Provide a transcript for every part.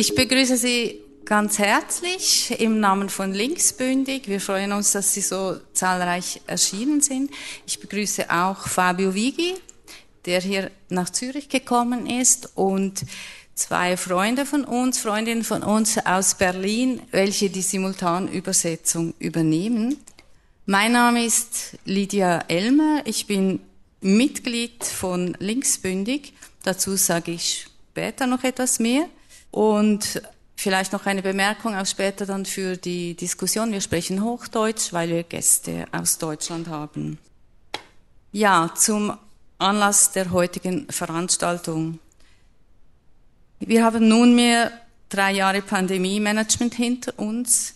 Ich begrüße Sie ganz herzlich im Namen von Linksbündig. Wir freuen uns, dass Sie so zahlreich erschienen sind. Ich begrüße auch Fabio Vighi, der hier nach Zürich gekommen ist, und zwei Freundinnen von uns aus Berlin, welche die Simultanübersetzung übernehmen. Mein Name ist Lydia Elmer, ich bin Mitglied von Linksbündig, dazu sage ich später noch etwas mehr. Und vielleicht noch eine Bemerkung auch später dann für die Diskussion. Wir sprechen Hochdeutsch, weil wir Gäste aus Deutschland haben. Ja, zum Anlass der heutigen Veranstaltung. Wir haben nunmehr 3 Jahre Pandemie-Management hinter uns.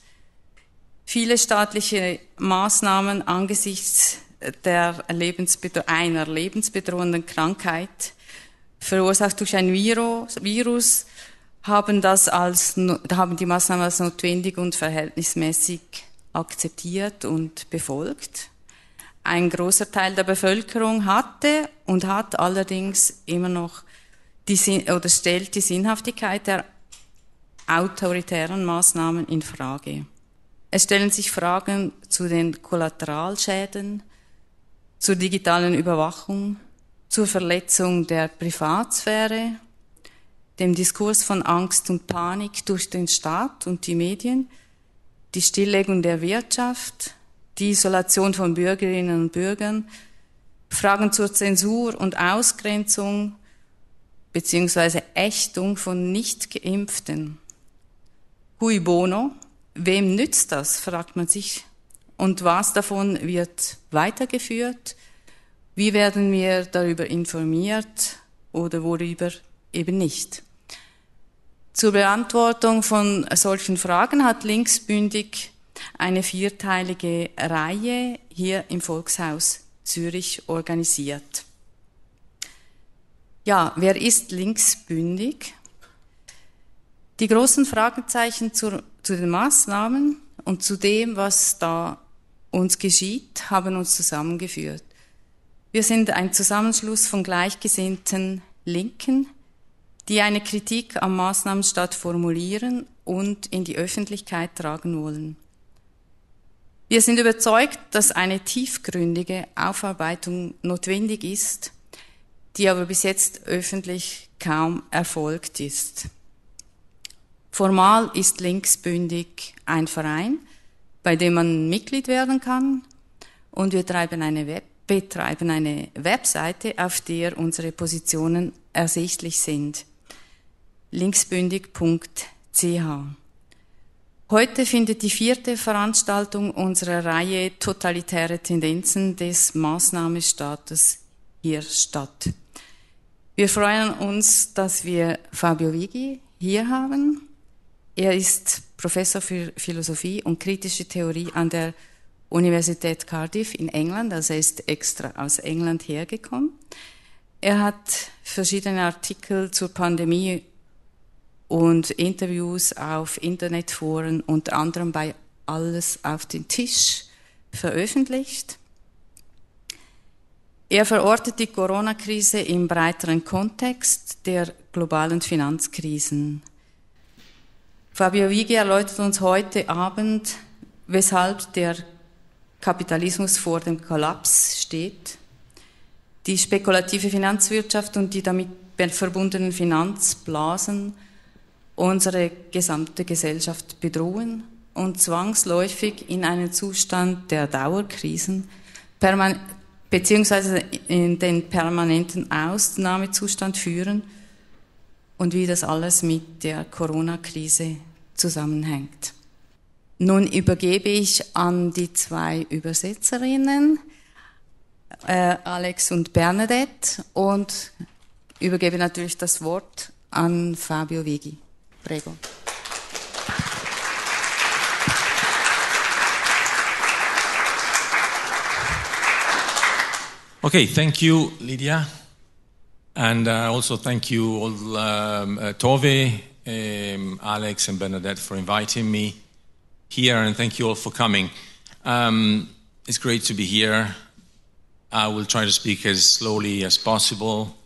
Viele staatliche Maßnahmen angesichts einer lebensbedrohenden Krankheit, verursacht durch ein Virus, haben die Maßnahmen als notwendig und verhältnismäßig akzeptiert und befolgt. Ein großer Teil der Bevölkerung hatte und hat allerdings immer noch stellt die Sinnhaftigkeit der autoritären Maßnahmen in Frage. Es stellen sich Fragen zu den Kollateralschäden, zur digitalen Überwachung, zur Verletzung der Privatsphäre, dem Diskurs von Angst und Panik durch den Staat und die Medien, die Stilllegung der Wirtschaft, die Isolation von Bürgerinnen und Bürgern, Fragen zur Zensur und Ausgrenzung beziehungsweise Ächtung von Nicht-Geimpften. Cui bono? Wem nützt das, fragt man sich. Und was davon wird weitergeführt? Wie werden wir darüber informiert oder worüber eben nicht? Zur Beantwortung von solchen Fragen hat Linksbündig eine 4-teilige Reihe hier im Volkshaus Zürich organisiert. Ja, wer ist linksbündig? Die großen Fragezeichen zu den Maßnahmen und zu dem, was da uns geschieht, haben uns zusammengeführt. Wir sind ein Zusammenschluss von gleichgesinnten Linken, die eine Kritik am Maßnahmenstaat formulieren und in die Öffentlichkeit tragen wollen. Wir sind überzeugt, dass eine tiefgründige Aufarbeitung notwendig ist, die aber bis jetzt öffentlich kaum erfolgt ist. Formal ist Linksbündig ein Verein, bei dem man Mitglied werden kann, und wir betreiben eine Webseite, auf der unsere Positionen ersichtlich sind. linksbündig.ch. Heute findet die 4. Veranstaltung unserer Reihe Totalitäre Tendenzen des Maßnahmenstaates hier statt. Wir freuen uns, dass wir Fabio Vighi hier haben. Er ist Professor für Philosophie und kritische Theorie an der Universität Cardiff in England, also er ist extra aus England hergekommen. Er hat verschiedene Artikel zur Pandemie und Interviews auf Internetforen, unter anderem bei Alles auf den Tisch, veröffentlicht. Er verortet die Corona-Krise im breiteren Kontext der globalen Finanzkrisen. Fabio Vighi erläutert uns heute Abend, weshalb der Kapitalismus vor dem Kollaps steht, die spekulative Finanzwirtschaft und die damit verbundenen Finanzblasen unsere gesamte Gesellschaft bedrohen und zwangsläufig in einen Zustand der Dauerkrisen beziehungsweise in den permanenten Ausnahmezustand führen und wie das alles mit der Corona-Krise zusammenhängt. Nun übergebe ich an die 2 Übersetzerinnen, Alex und Bernadette, und übergebe natürlich das Wort an Fabio Vighi. Prego. Okay, thank you, Lydia. And also thank you all, Tove, Alex and Bernadette for inviting me here, and thank you all for coming. It's great to be here. I will try to speak as slowly as possible.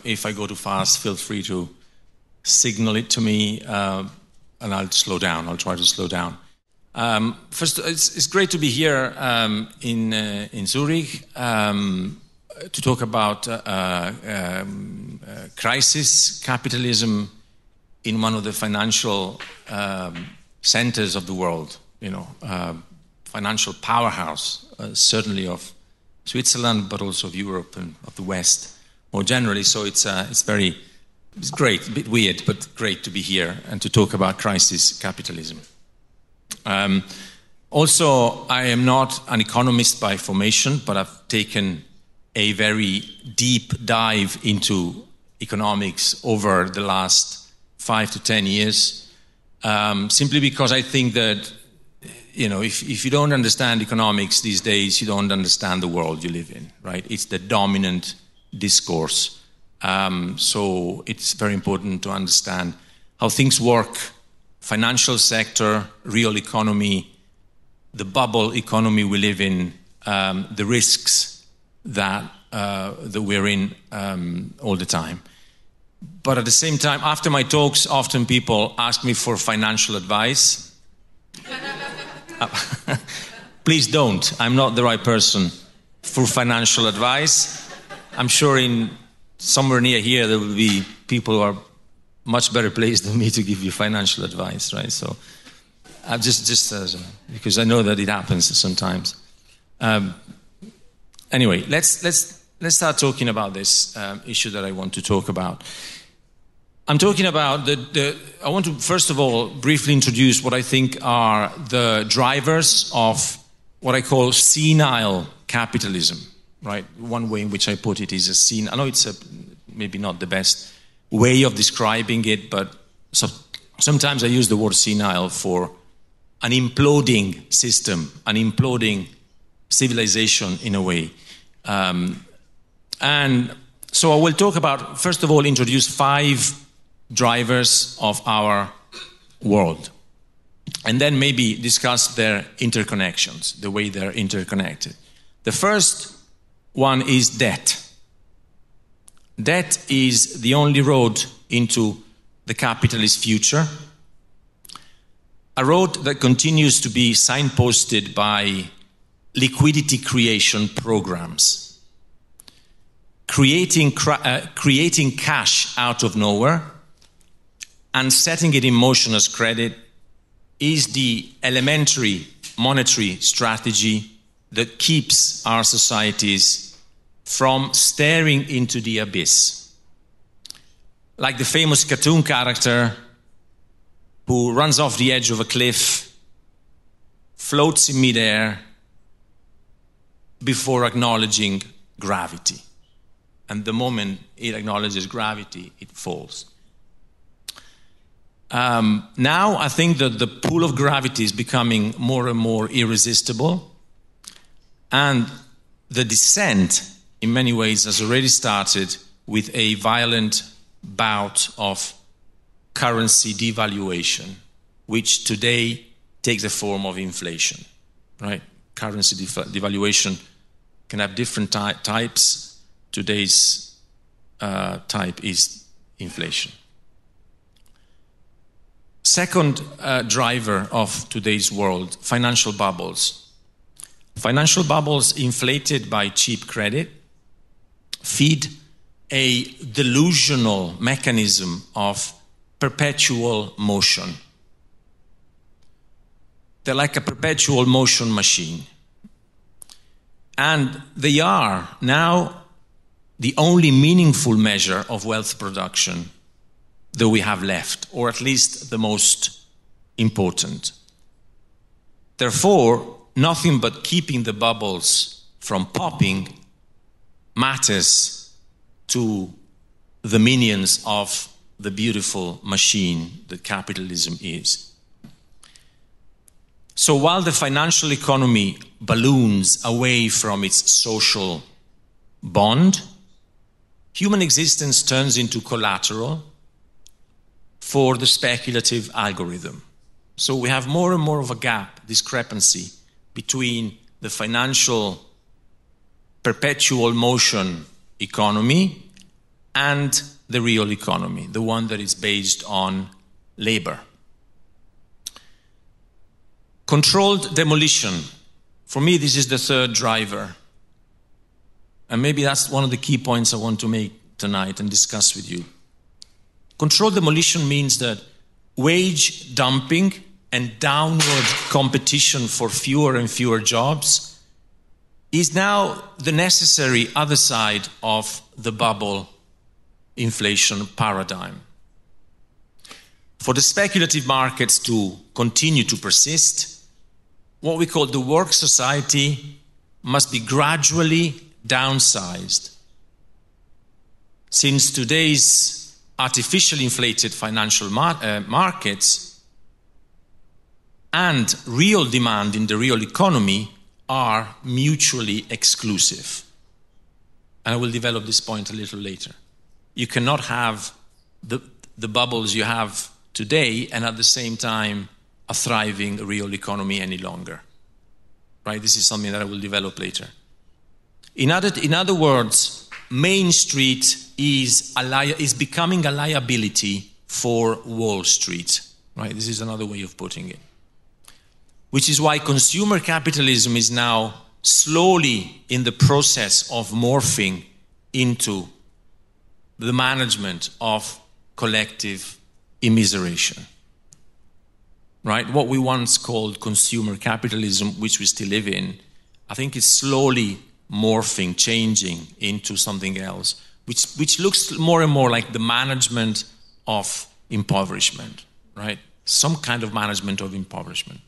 If I go too fast, feel free to signal it to me, and I'll slow down. I'll try to slow down. First, it's great to be here in Zurich to talk about crisis capitalism in one of the financial centers of the world. Financial powerhouse, certainly of Switzerland, but also of Europe and of the West more generally. So it's great, a bit weird, but great to be here and to talk about crisis capitalism. Also, I am not an economist by formation, but I've taken a very deep dive into economics over the last 5 to 10 years, simply because I think that, if you don't understand economics these days, you don't understand the world you live in, right? It's the dominant discourse. So it's very important to understand how things work, financial sector, real economy, the bubble economy we live in, the risks that we're in all the time. But at the same time, after my talks, often people ask me for financial advice. Please don't. I'm not the right person for financial advice. I'm sure somewhere near here there will be people who are much better placed than me to give you financial advice, right? So I've just because I know that it happens sometimes. Anyway, let's start talking about this issue that I want to talk about. I'm talking about I want to first of all briefly introduce what I think are the drivers of what I call senile capitalism, right? One way in which I put it is I know it's maybe not the best way of describing it, but sometimes I use the word senile for an imploding system, an imploding civilization in a way. And so I will talk about, first of all, introduce 5 drivers of our world, and then maybe discuss their interconnections, the way they're interconnected. The first one is debt. Debt is the only road into the capitalist future, a road that continues to be signposted by liquidity creation programs. Creating cash out of nowhere and setting it in motion as credit is the elementary monetary strategy that keeps our societies from staring into the abyss. Like the famous cartoon character who runs off the edge of a cliff, floats in midair before acknowledging gravity. And the moment it acknowledges gravity, it falls. Now I think that the pull of gravity is becoming more and more irresistible, and the descent in many ways has already started with a violent bout of currency devaluation, which today takes the form of inflation, right? Currency devaluation can have different types. Today's type is inflation. Second driver of today's world, financial bubbles. Financial bubbles inflated by cheap credit feed a delusional mechanism of perpetual motion. They're like a perpetual motion machine. And they are now the only meaningful measure of wealth production that we have left, or at least the most important. Therefore, nothing but keeping the bubbles from popping matters to the minions of the beautiful machine that capitalism is. So while the financial economy balloons away from its social bond, human existence turns into collateral for the speculative algorithm. So we have more and more of a gap, discrepancy between the financial perpetual motion economy and the real economy, the one that is based on labor. Controlled demolition. For me, this is the third driver. And maybe that's one of the key points I want to make tonight and discuss with you. Controlled demolition means that wage dumping and downward competition for fewer and fewer jobs is now the necessary other side of the bubble inflation paradigm. For the speculative markets to continue to persist, what we call the work society must be gradually downsized. Since today's artificially inflated financial markets and real demand in the real economy are mutually exclusive. And I will develop this point a little later. You cannot have the bubbles you have today and at the same time a thriving real economy any longer. Right? This is something that I will develop later. In other words, Main Street is becoming a liability for Wall Street. Right? This is another way of putting it. Which is why consumer capitalism is now slowly in the process of morphing into the management of collective immiseration. Right? What we once called consumer capitalism, which we still live in, I think is slowly morphing, changing into something else, which looks more and more like the management of impoverishment, right? Some kind of management of impoverishment.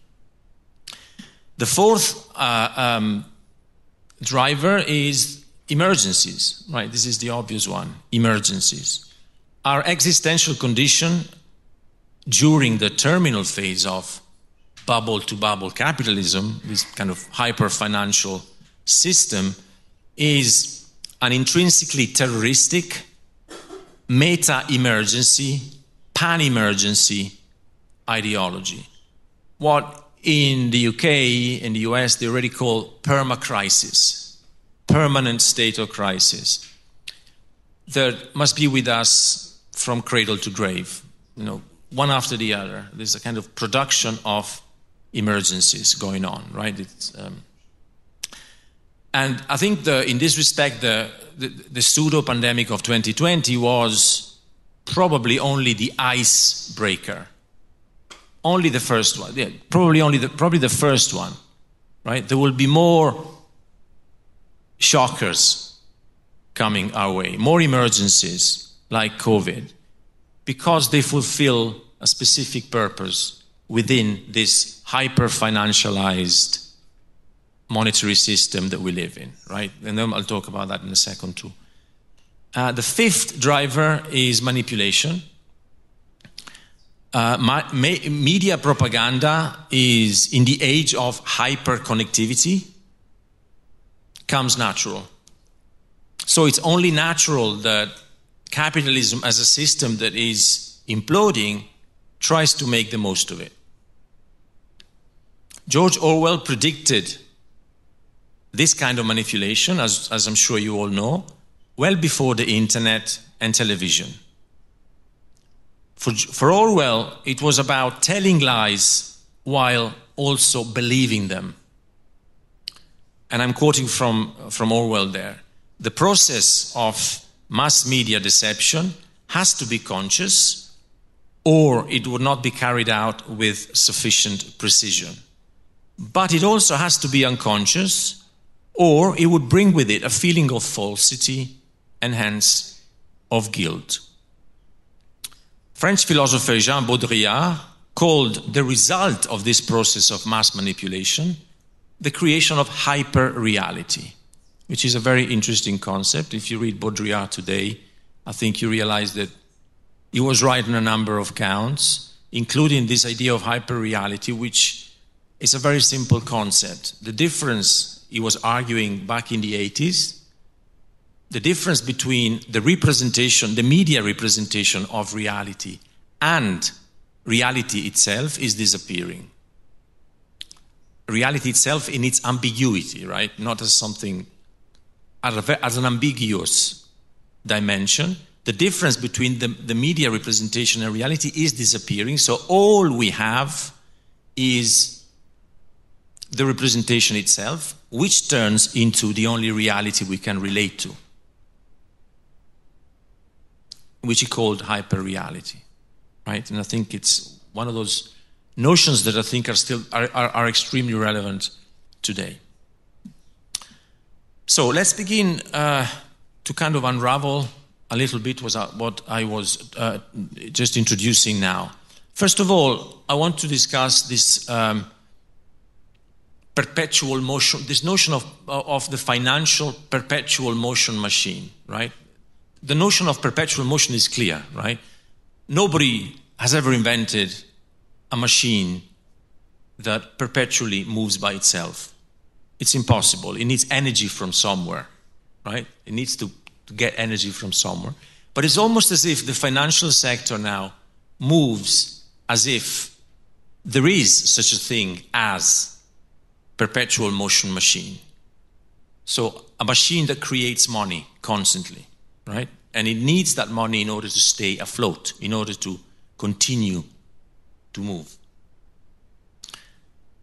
The fourth driver is emergencies, right? This is the obvious one, emergencies. Our existential condition during the terminal phase of bubble-to-bubble capitalism, this kind of hyper-financial system, is an intrinsically terroristic, meta-emergency, pan-emergency ideology. What in the UK and the US they already call perma-crisis, permanent state of crisis, that must be with us from cradle to grave, one after the other. There's a kind of production of emergencies going on, right? And I think in this respect, the pseudo-pandemic of 2020 was probably only the icebreaker. Only the first one. Yeah, probably the first one, right? There will be more shockers coming our way, more emergencies like COVID, because they fulfill a specific purpose within this hyper-financialized monetary system that we live in, right? And then I'll talk about that in a second too. The fifth driver is manipulation. Media propaganda is, in the age of hyper-connectivity, comes natural. So it's only natural that capitalism as a system that is imploding tries to make the most of it. George Orwell predicted this kind of manipulation, as I'm sure you all know, well before the internet and television. For Orwell, it was about telling lies while also believing them. And I'm quoting from Orwell there. The process of mass media deception has to be conscious, or it would not be carried out with sufficient precision. But it also has to be unconscious, or it would bring with it a feeling of falsity and hence of guilt. French philosopher Jean Baudrillard called the result of this process of mass manipulation the creation of hyper-reality, which is a very interesting concept. If you read Baudrillard today, I think you realize that he was right on a number of counts, including this idea of hyper-reality, which is a very simple concept. The difference, he was arguing back in the 80s, the difference between the representation, the media representation of reality and reality itself is disappearing. Reality itself in its ambiguity, right? Not as something, as an ambiguous dimension, the difference between the media representation and reality is disappearing. So all we have is the representation itself, which turns into the only reality we can relate to, which is called hyper-reality, right? And I think it's one of those notions that I think are still are extremely relevant today. So let's begin to kind of unravel a little bit what I was just introducing now. First of all, I want to discuss this perpetual motion, this notion of the financial perpetual motion machine, right? The notion of perpetual motion is clear, right? Nobody has ever invented a machine that perpetually moves by itself. It's impossible. It needs energy from somewhere, right? It needs to get energy from somewhere. But it's almost as if the financial sector now moves as if there is such a thing as perpetual motion machine. So a machine that creates money constantly, right? And it needs that money in order to stay afloat, in order to continue to move.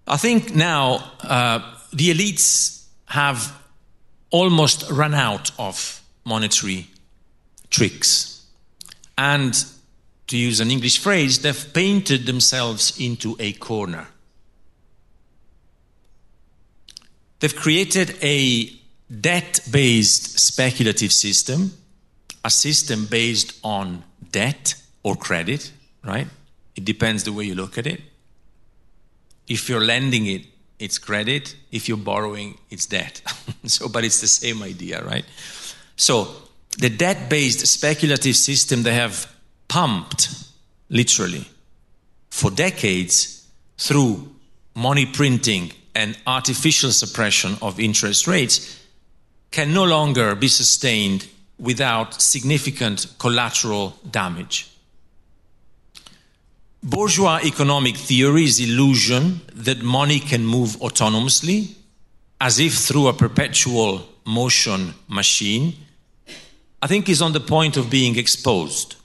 I think now the elites have almost run out of monetary tricks. And to use an English phrase, they've painted themselves into a corner. They've created a debt-based speculative system, a system based on debt or credit, right? It depends the way you look at it. If you're lending it, it's credit. If you're borrowing, it's debt. But it's the same idea, right? So the debt-based speculative system they have pumped, literally, for decades through money printing and artificial suppression of interest rates can no longer be sustained without significant collateral damage. Bourgeois economic theory's illusion that money can move autonomously, as if through a perpetual motion machine, I think is on the point of being exposed.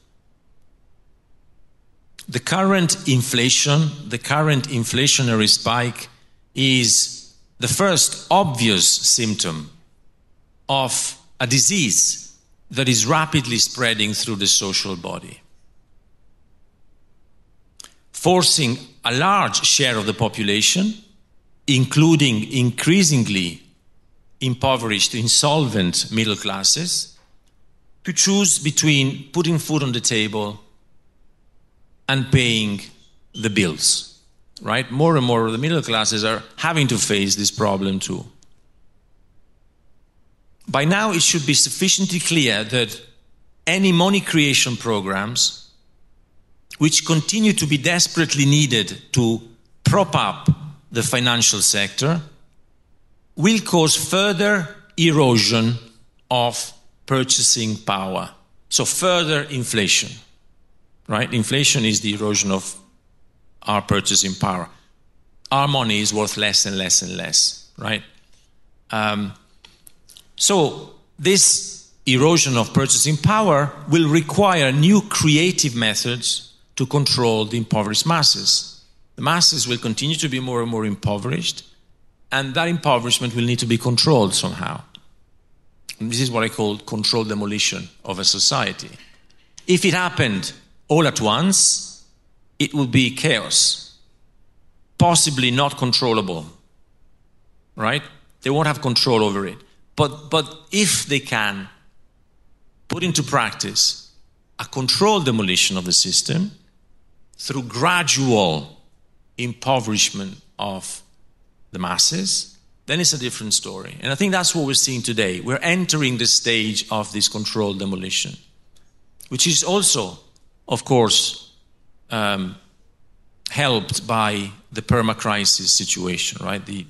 The current inflation, the current inflationary spike is the first obvious symptom of a disease that is rapidly spreading through the social body, forcing a large share of the population, including increasingly impoverished, insolvent middle classes, to choose between putting food on the table and paying the bills. Right? More and more of the middle classes are having to face this problem too. By now, it should be sufficiently clear that any money creation programs, which continue to be desperately needed to prop up the financial sector, will cause further erosion of purchasing power. So further inflation. Right? Inflation is the erosion of our purchasing power. Our money is worth less and less and less, right? So this erosion of purchasing power will require new creative methods to control the impoverished masses. The masses will continue to be more and more impoverished, and that impoverishment will need to be controlled somehow. And this is what I call controlled demolition of a society. If it happened all at once, it will be chaos, possibly not controllable, right? They won't have control over it. But if they can put into practice a controlled demolition of the system through gradual impoverishment of the masses, then it's a different story. And I think that's what we're seeing today. We're entering the stage of this controlled demolition, which is also, of course, helped by the perma-crisis situation, right? The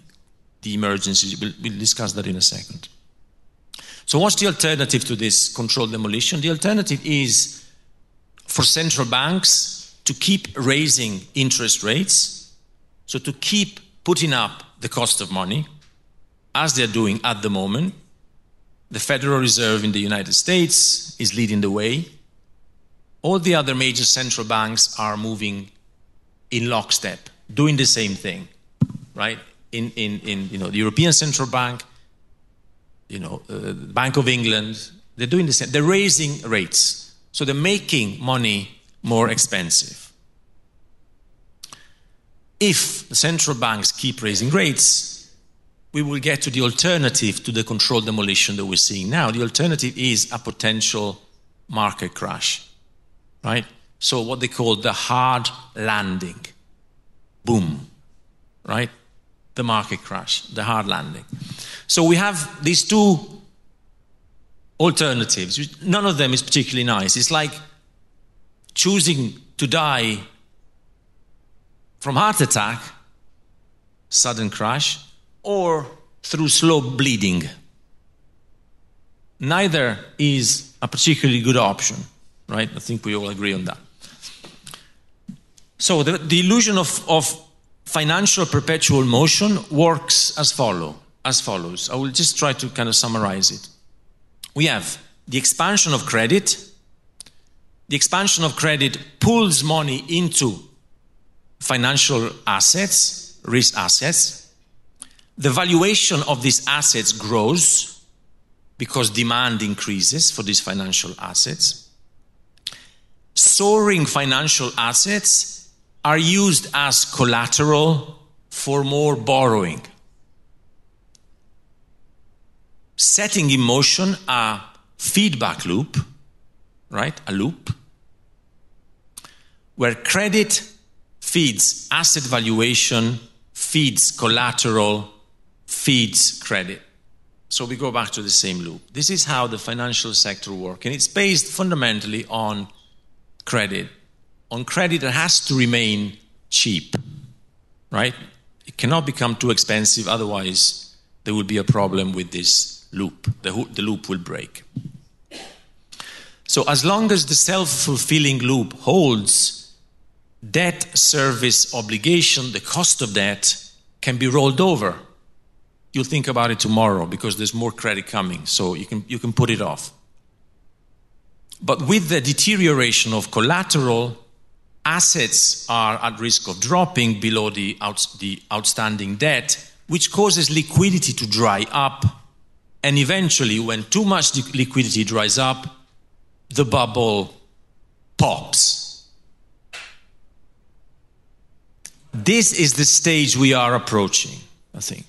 emergencies. We'll discuss that in a second. So what's the alternative to this controlled demolition? The alternative is for central banks to keep raising interest rates, so to keep putting up the cost of money, as they're doing at the moment, The Federal Reserve in the United States is leading the way. All the other major central banks are moving in lockstep, doing the same thing, right? In the European Central Bank, the Bank of England, they're doing the same. They're raising rates, so they're making money more expensive. If the central banks keep raising rates, we will get to the alternative to the controlled demolition that we're seeing now. The alternative is a potential market crash, right? So what they call the hard landing. Boom, right? The market crash, the hard landing. So we have these two alternatives. None of them is particularly nice. It's like choosing to die from heart attack, sudden crash, or through slow bleeding. Neither is a particularly good option, right? I think we all agree on that. So the illusion of financial perpetual motion works as follows. I will just try to kind of summarize it. We have the expansion of credit. The expansion of credit pulls money into financial assets, risk assets. The valuation of these assets grows because demand increases for these financial assets. Soaring financial assets are used as collateral for more borrowing, setting in motion a feedback loop, right? A loop where credit feeds asset valuation, feeds collateral, feeds credit. So we go back to the same loop. This is how the financial sector works, and it's based fundamentally on credit. On credit that has to remain cheap, right? It cannot become too expensive, otherwise there will be a problem with this loop. The loop will break. So as long as the self-fulfilling loop holds, debt service obligation, the cost of debt, can be rolled over. You'll think about it tomorrow because there's more credit coming, so you can put it off. But with the deterioration of collateral, assets are at risk of dropping below the outstanding debt, which causes liquidity to dry up. And eventually, when too much liquidity dries up, the bubble pops. This is the stage we are approaching, I think,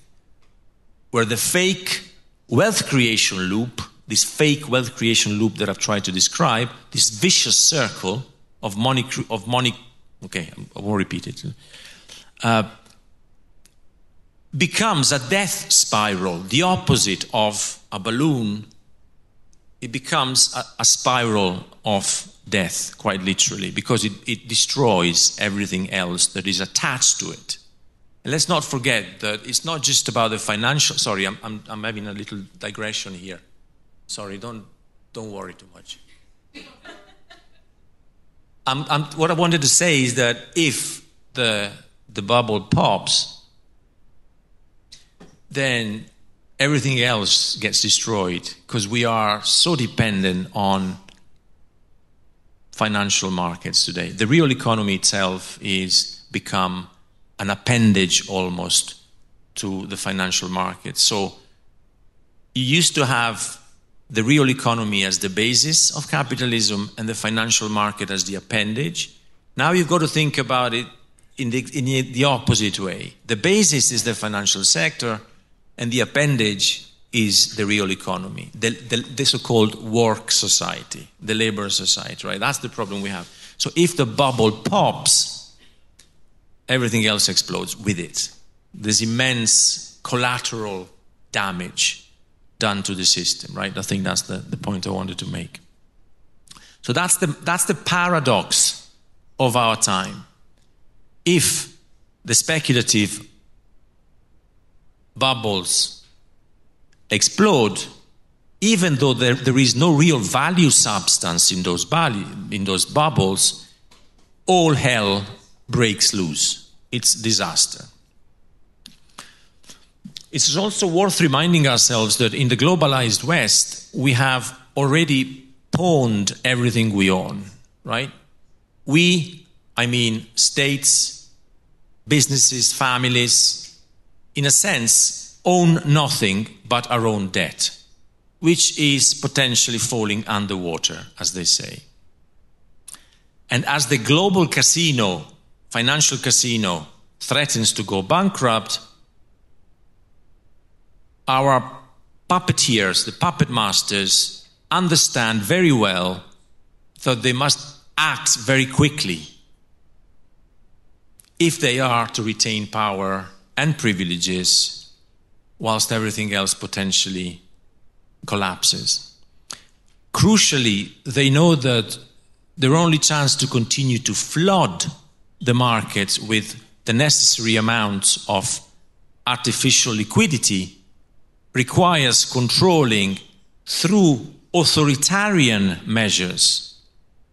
where the fake wealth creation loop, this fake wealth creation loop that I've tried to describe, this vicious circle of money, okay, I won't repeat it, becomes a death spiral, the opposite of a balloon. It becomes a spiral of death, quite literally, because it destroys everything else that is attached to it. And let's not forget that it's not just about the financial. Sorry, I'm having a little digression here. Sorry, don't worry too much. What I wanted to say is that if the bubble pops, then everything else gets destroyed because we are so dependent on financial markets today. The real economy itself is become an appendage almost to the financial market. So you used to have the real economy as the basis of capitalism and the financial market as the appendage. Now you've got to think about it in the opposite way. The basis is the financial sector and the appendage is the real economy, the so-called work society, the labor society, right? That's the problem we have. So if the bubble pops, everything else explodes with it. There's immense collateral damage done to the system, right? I think that's the point I wanted to make. So that's the paradox of our time. If the speculative bubbles explode, even though there is no real value substance in those bubbles, all hell breaks loose. It's disaster. it's also worth reminding ourselves that in the globalized West, we have already pawned everything we own, right? We, I mean states, businesses, families, in a sense, own nothing but our own debt, which is potentially falling underwater, as they say. And as the global casino, financial casino, threatens to go bankrupt, our puppeteers, the puppet masters, understand very well that they must act very quickly if they are to retain power and privileges whilst everything else potentially collapses. Crucially, they know that their only chance to continue to flood the markets with the necessary amounts of artificial liquidity requires controlling through authoritarian measures,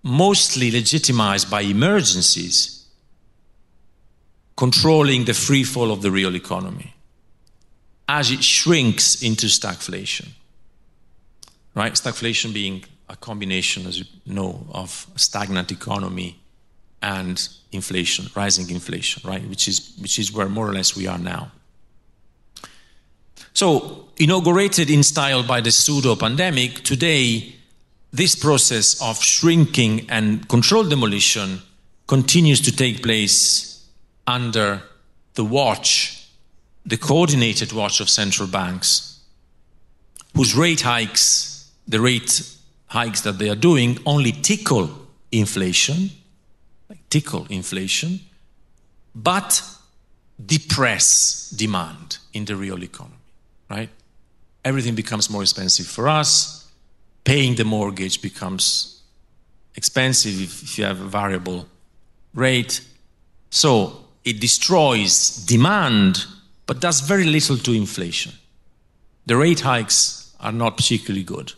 mostly legitimized by emergencies, controlling the free fall of the real economy as it shrinks into stagflation. Right? Stagflation being a combination, as you know, of a stagnant economy and inflation, rising inflation, right? Which is where more or less we are now. So, inaugurated in style by the pseudo-pandemic, today this process of shrinking and controlled demolition continues to take place under the watch, the coordinated watch of central banks, whose rate hikes, the rate hikes that they are doing, only tickle inflation, but depress demand in the real economy, right? Everything becomes more expensive for us. Paying the mortgage becomes expensive if you have a variable rate. So it destroys demand, but does very little to inflation. The rate hikes are not particularly good.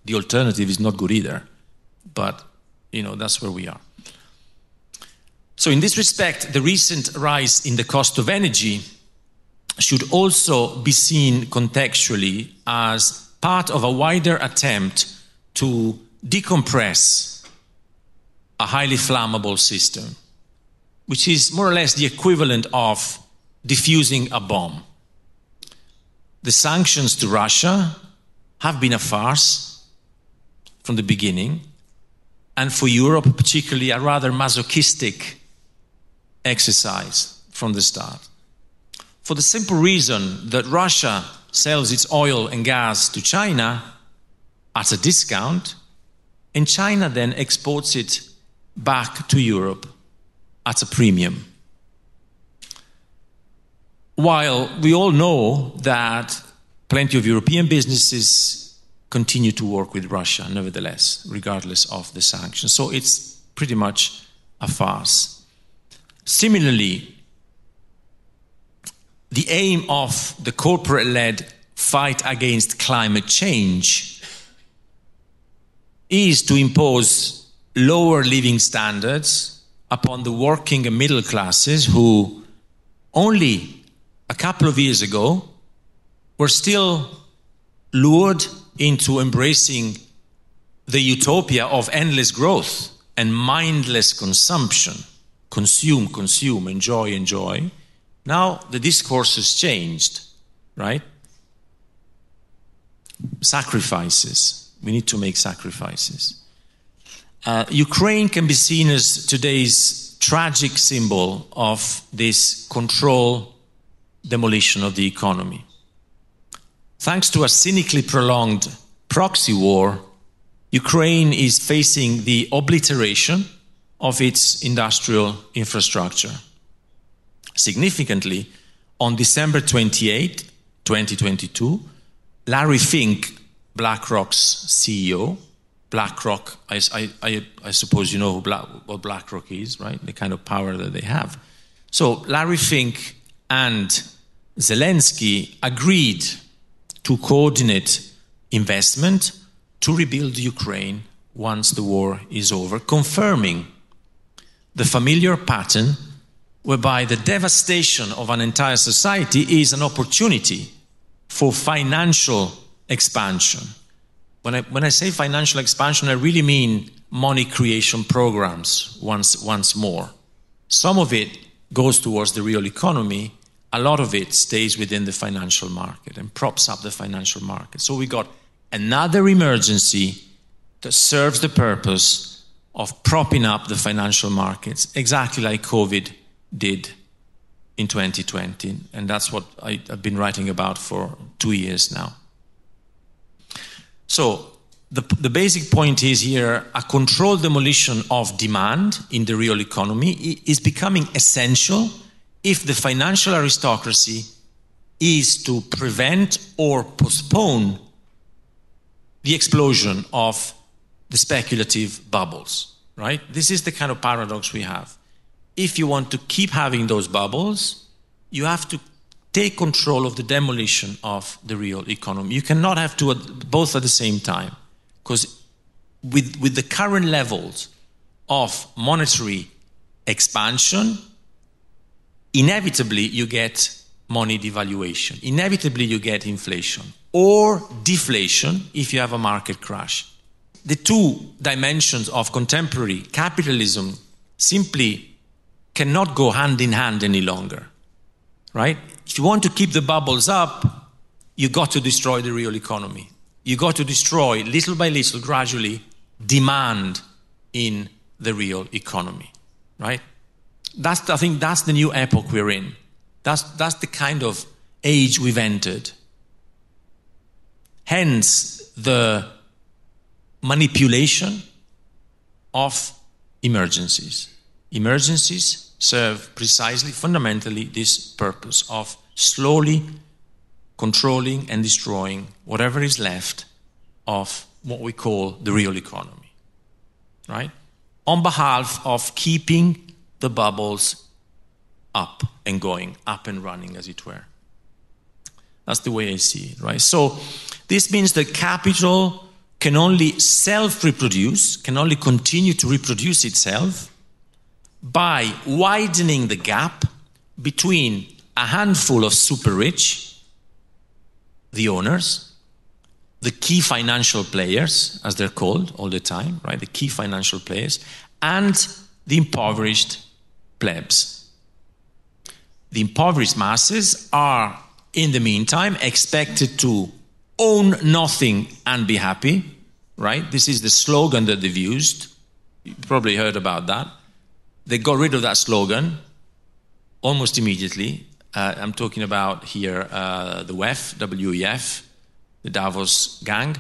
The alternative is not good either, but that's where we are. So in this respect, the recent rise in the cost of energy should also be seen contextually as part of a wider attempt to decompress a highly flammable system, which is more or less the equivalent of diffusing a bomb. The sanctions to Russia have been a farce from the beginning, and for Europe particularly a rather masochistic exercise from the start. For the simple reason that Russia sells its oil and gas to China at a discount, and China then exports it back to Europe at a premium. While we all know that plenty of European businesses continue to work with Russia, nevertheless, regardless of the sanctions. So it's pretty much a farce. Similarly, the aim of the corporate-led fight against climate change is to impose lower living standards upon the working and middle classes who only a couple of years ago were still lured into embracing the utopia of endless growth and mindless consumption. Consume, enjoy. Now the discourse has changed, right? Sacrifices. We need to make sacrifices. Ukraine can be seen as today's tragic symbol of this control demolition of the economy. Thanks to a cynically prolonged proxy war, Ukraine is facing the obliteration of its industrial infrastructure. Significantly, on December 28, 2022, Larry Fink, BlackRock's CEO, BlackRock, I suppose you know what BlackRock is, right? The kind of power that they have. So Larry Fink and Zelensky agreed to coordinate investment to rebuild Ukraine once the war is over, confirming the familiar pattern whereby the devastation of an entire society is an opportunity for financial expansion. When I say financial expansion, I really mean money creation programs once more. Some of it goes towards the real economy. A lot of it stays within the financial market and props up the financial market. So we got another emergency that serves the purpose of propping up the financial markets, exactly like COVID did in 2020. And that's what I've been writing about for 2 years now. So the basic point is here, a controlled demolition of demand in the real economy is becoming essential if the financial aristocracy is to prevent or postpone the explosion of the speculative bubbles, right? This is the kind of paradox we have. If you want to keep having those bubbles, you have to take control of the demolition of the real economy. You cannot have both at the same time, because with the current levels of monetary expansion, inevitably you get money devaluation. Inevitably you get inflation or deflation if you have a market crash. The two dimensions of contemporary capitalism simply cannot go hand in hand any longer, right? If you want to keep the bubbles up, you got to destroy the real economy. You got to destroy, little by little, gradually, demand in the real economy, right? I think that's the new epoch we're in. That's the kind of age we've entered. Hence, the manipulation of emergencies. Emergencies serve precisely, fundamentally, this purpose of slowly controlling and destroying whatever is left of what we call the real economy, right? On behalf of keeping the bubbles up and going, up and running, as it were. That's the way I see it, right? So this means that capital can only self-reproduce, can only continue to reproduce itself by widening the gap between a handful of super rich, the owners, the key financial players, as they're called all the time, right? The key financial players, and the impoverished plebs. The impoverished masses are, in the meantime, expected to own nothing and be happy, right? This is the slogan that they've used. You probably heard about that. They got rid of that slogan almost immediately. I'm talking about here the WEF, the Davos gang.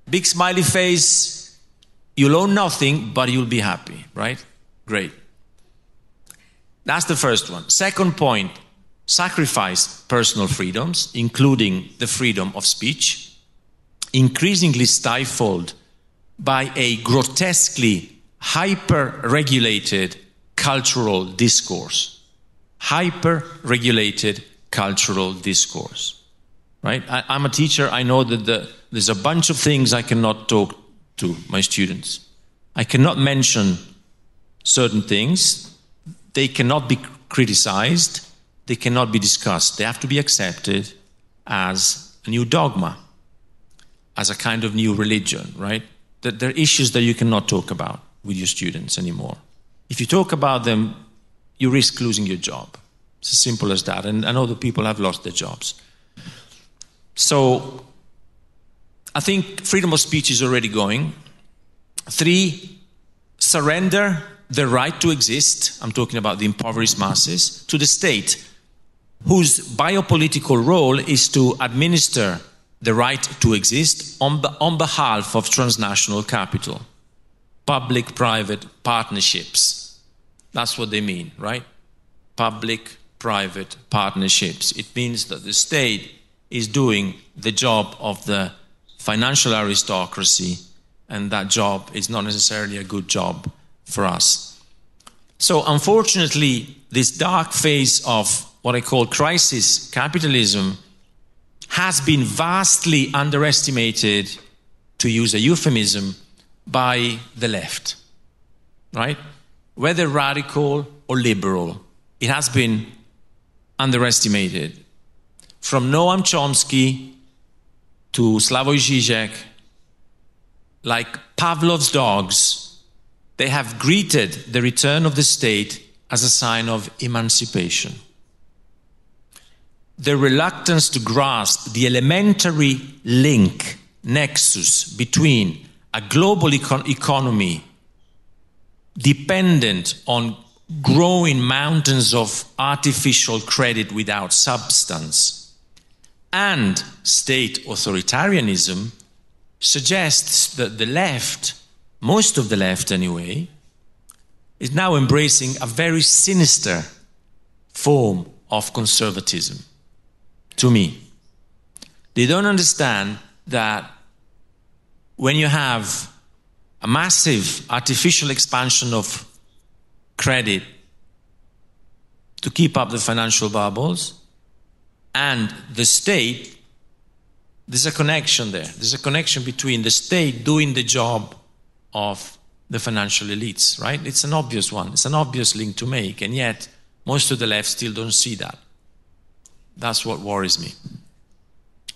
Big smiley face, you'll own nothing, but you'll be happy, right? Great. That's the first one. Second point, sacrifice personal freedoms, including the freedom of speech, increasingly stifled by a grotesquely hyper-regulated cultural discourse. Hyper-regulated cultural discourse, right? I'm a teacher. I know that there's a bunch of things I cannot talk to my students. I cannot mention certain things. They cannot be criticized. They cannot be discussed. They have to be accepted as a new dogma, as a kind of new religion, right? That there are issues that you cannot talk about with your students anymore. If you talk about them, you risk losing your job. It's as simple as that. And I know that people have lost their jobs. So I think freedom of speech is already going. 3, surrender the right to exist, I'm talking about the impoverished masses, to the state, whose biopolitical role is to administer the right to exist on behalf of transnational capital. Public-private partnerships. That's what they mean, right? Public-private partnerships. It means that the state is doing the job of the financial aristocracy, and that job is not necessarily a good job for us. So unfortunately, this dark phase of what I call crisis capitalism has been vastly underestimated, to use a euphemism, by the left, right? Whether radical or liberal. It has been underestimated. From Noam Chomsky to Slavoj Žižek, like Pavlov's dogs, they have greeted the return of the state as a sign of emancipation. The reluctance to grasp the elementary link, nexus between a global economy dependent on growing mountains of artificial credit without substance and state authoritarianism suggests that the left, most of the left anyway, is now embracing a very sinister form of conservatism. To me, they don't understand that when you have a massive artificial expansion of credit to keep up the financial bubbles and the state, there's a connection there. There's a connection between the state doing the job of the financial elites, right? It's an obvious one. It's an obvious link to make, and yet most of the left still don't see that. That's what worries me.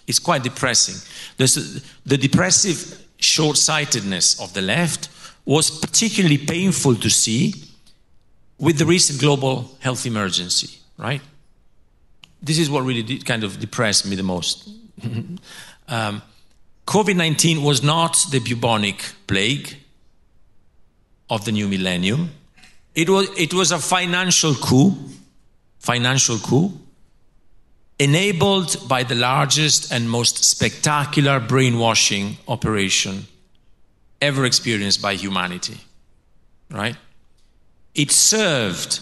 It's quite depressing. The depressive short-sightedness of the left was particularly painful to see with the recent global health emergency, right? This is what really kind of depressed me the most. COVID-19 was not the bubonic plague of the new millennium. It was a financial coup enabled by the largest and most spectacular brainwashing operation ever experienced by humanity, right? It served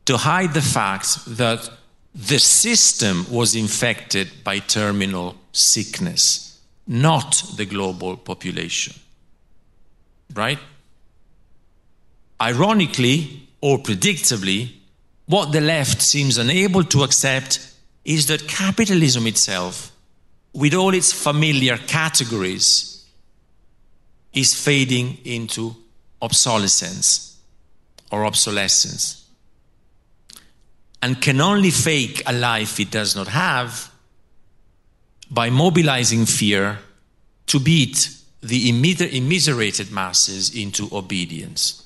to hide the fact that the system was infected by terminal sickness, not the global population, right? Ironically, or predictably, what the left seems unable to accept is that capitalism itself, with all its familiar categories, is fading into obsolescence or obsolescence, and can only fake a life it does not have by mobilizing fear to beat the immiserated masses into obedience.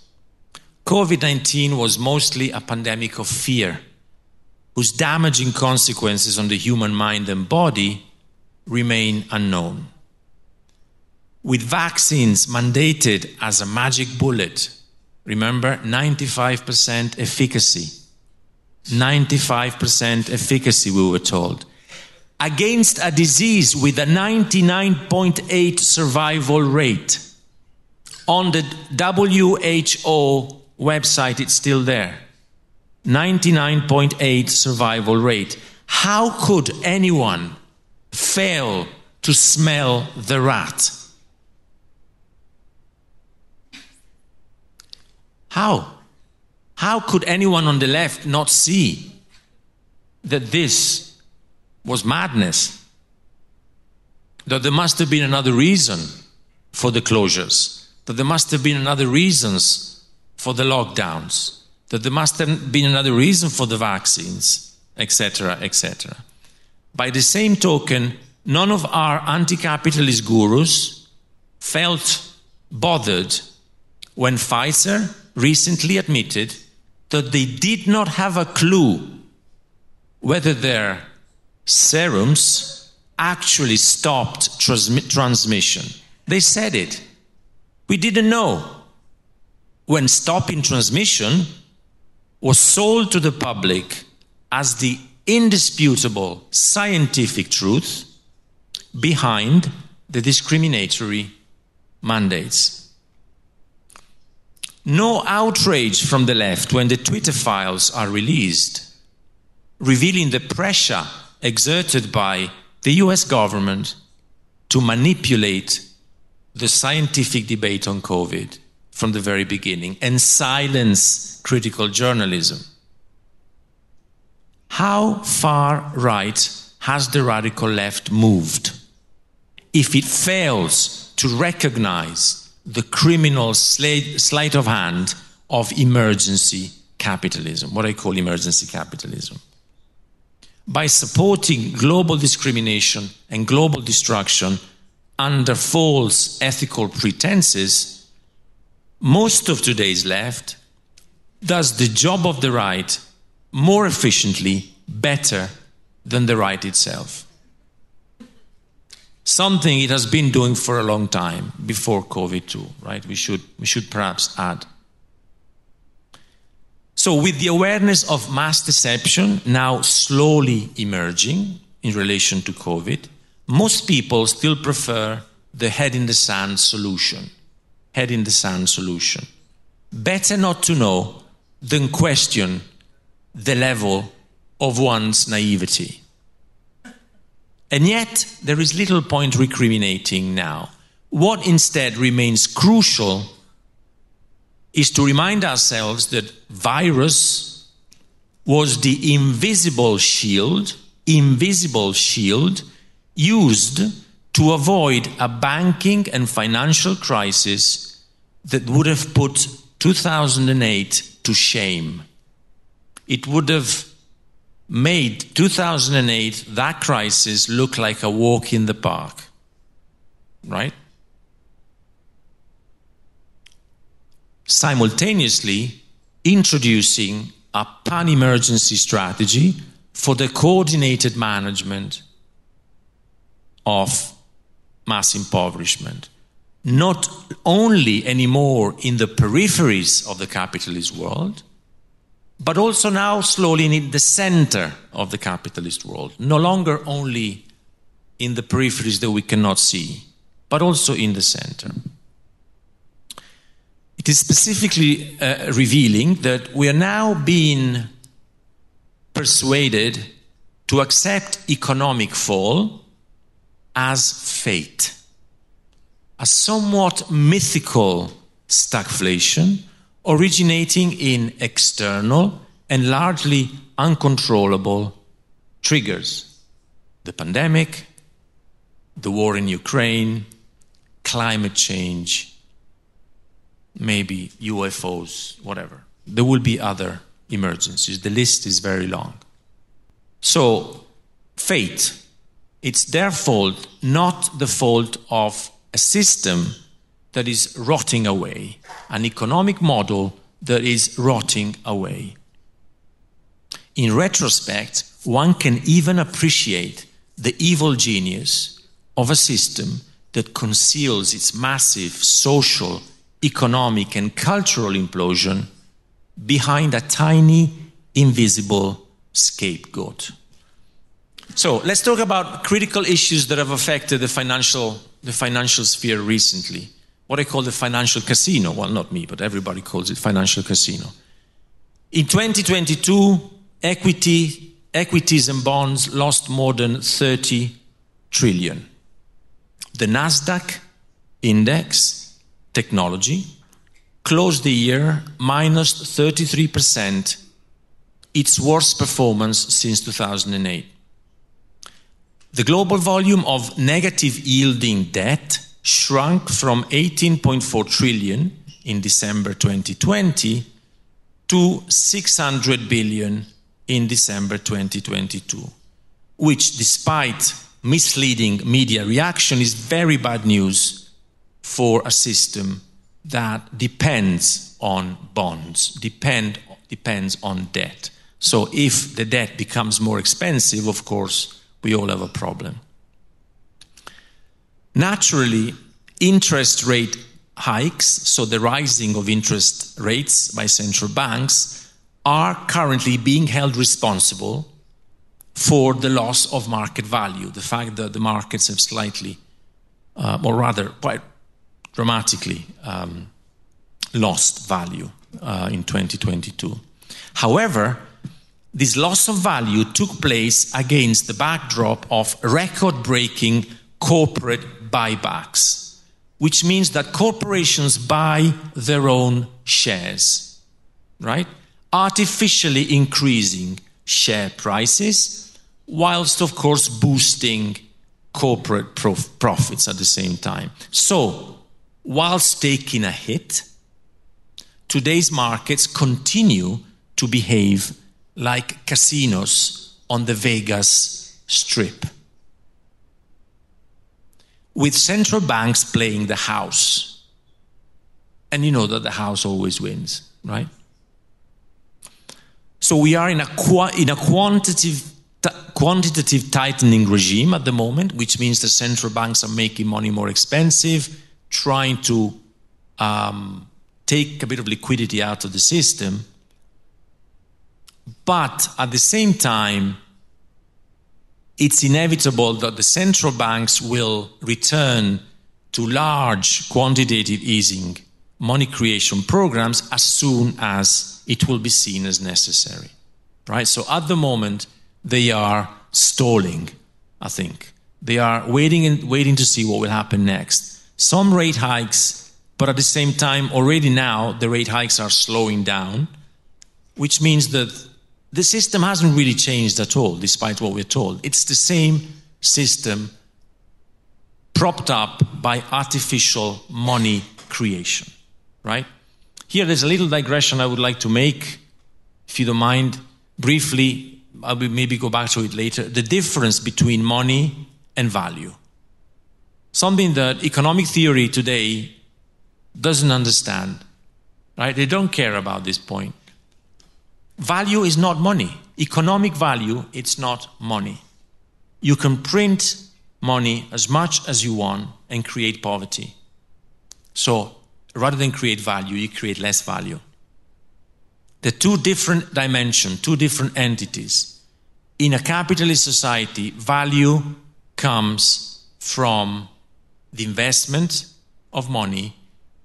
COVID-19 was mostly a pandemic of fear, whose damaging consequences on the human mind and body remain unknown. With vaccines mandated as a magic bullet, remember, 95% efficacy. 95% efficacy, we were told, against a disease with a 99.8 survival rate. On the WHO website, it's still there. 99.8 survival rate. How could anyone fail to smell the rat? How could anyone on the left not see that this was madness? That there must have been another reason for the closures, that there must have been another reasons for the lockdowns, that there must have been another reason for the vaccines, etc., etc. By the same token, none of our anti-capitalist gurus felt bothered when Pfizer recently admitted that they did not have a clue whether their serums actually stopped transmission. They said it. We didn't know. When stopping transmission was sold to the public as the indisputable scientific truth behind the discriminatory mandates. No outrage from the left when the Twitter files are released, revealing the pressure exerted by the US government to manipulate the scientific debate on COVID from the very beginning and silence critical journalism. How far right has the radical left moved if it fails to recognize the criminal sleight of hand of emergency capitalism, what I call emergency capitalism. By supporting global discrimination and global destruction under false ethical pretenses, most of today's left does the job of the right more efficiently, better than the right itself. Something it has been doing for a long time, before COVID too, right? We should perhaps add. So with the awareness of mass deception now slowly emerging in relation to COVID, most people still prefer the head in the sand solution. Head in the sand solution. Better not to know than question the level of one's naivety. And yet, there is little point recriminating now. What instead remains crucial is to remind ourselves that virus was the invisible shield used to avoid a banking and financial crisis that would have put 2008 to shame. It would have made 2008, that crisis, look like a walk in the park, right? Simultaneously introducing a pan-emergency strategy for the coordinated management of mass impoverishment, not only anymore in the peripheries of the capitalist world, but also now slowly in the center of the capitalist world, no longer only in the peripheries that we cannot see, but also in the center. It is specifically revealing that we are now being persuaded to accept economic fall as fate, a somewhat mythical stagflation originating in external and largely uncontrollable triggers. The pandemic, the war in Ukraine, climate change, maybe UFOs, whatever. There will be other emergencies. The list is very long. So, fate, it's their fault, not the fault of a system that is rotting away, an economic model that is rotting away. In retrospect, one can even appreciate the evil genius of a system that conceals its massive social, economic, and cultural implosion behind a tiny, invisible scapegoat. So let's talk about critical issues that have affected the financial sphere recently. What I call the financial casino. Well, not me, but everybody calls it financial casino. In 2022, equities and bonds lost more than 30 trillion. The Nasdaq index, technology, closed the year minus 33%, its worst performance since 2008. The global volume of negative yielding debt shrunk from 18.4 trillion in December 2020 to 600 billion in December 2022, which, despite misleading media reaction, is very bad news for a system that depends on bonds, depends on debt. So if the debt becomes more expensive, of course, we all have a problem. Naturally, interest rate hikes, so the rising of interest rates by central banks, are currently being held responsible for the loss of market value, the fact that the markets have slightly, or rather quite dramatically, lost value in 2022. However, this loss of value took place against the backdrop of record-breaking corporate buybacks, which means that corporations buy their own shares, right? Artificially increasing share prices, whilst, of course, boosting corporate profits at the same time. So, whilst taking a hit, today's markets continue to behave like casinos on the Vegas Strip, with central banks playing the house. And you know that the house always wins, right? So we are in a quantitative tightening regime at the moment, which means the central banks are making money more expensive, trying to take a bit of liquidity out of the system. But at the same time, it's inevitable that the central banks will return to large quantitative easing money creation programs as soon as it will be seen as necessary, right? So at the moment, they are stalling, I think. They are waiting to see what will happen next. Some rate hikes, but at the same time, already now, the rate hikes are slowing down, which means that the system hasn't really changed at all, despite what we're told. It's the same system propped up by artificial money creation, right? Here, there's a little digression I would like to make, if you don't mind, briefly. I will maybe go back to it later. The difference between money and value. Something that economic theory today doesn't understand, right? They don't care about this point. Value is not money. Economic value, it's not money. You can print money as much as you want and create poverty. So rather than create value, you create less value. The two different dimensions, two different entities. In a capitalist society, value comes from the investment of money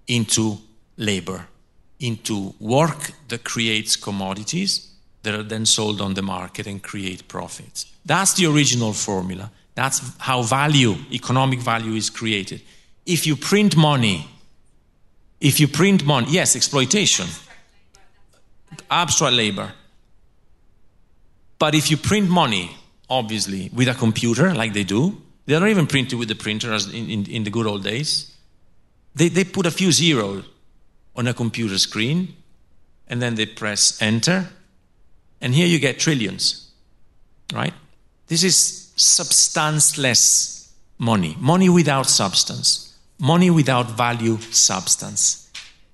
into labor, into work that creates commodities that are then sold on the market and create profits. That's the original formula. That's how value, economic value, is created. If you print money, yes, exploitation, abstract labor. But if you print money, obviously, with a computer, like they do, they don't even print it with the printer as in the good old days. They put a few zeros on a computer screen, and then they press enter, and here you get trillions, right? This is substanceless money, money without substance, money without value substance.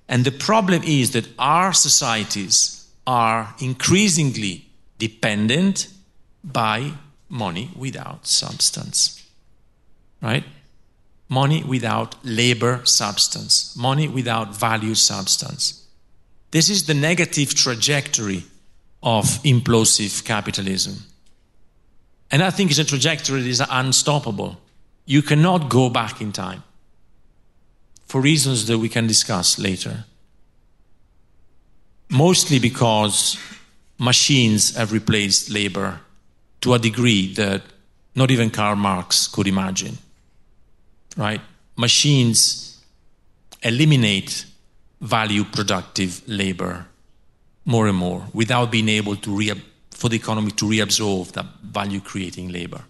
And the problem is that our societies are increasingly dependent by money without substance, right? Money without labor substance, money without value substance. This is the negative trajectory of implosive capitalism. And I think it's a trajectory that is unstoppable. You cannot go back in time for reasons that we can discuss later. Mostly because machines have replaced labor to a degree that not even Karl Marx could imagine. Right? Machines eliminate value productive labor more and more without being able to for the economy to reabsorb that value creating labor.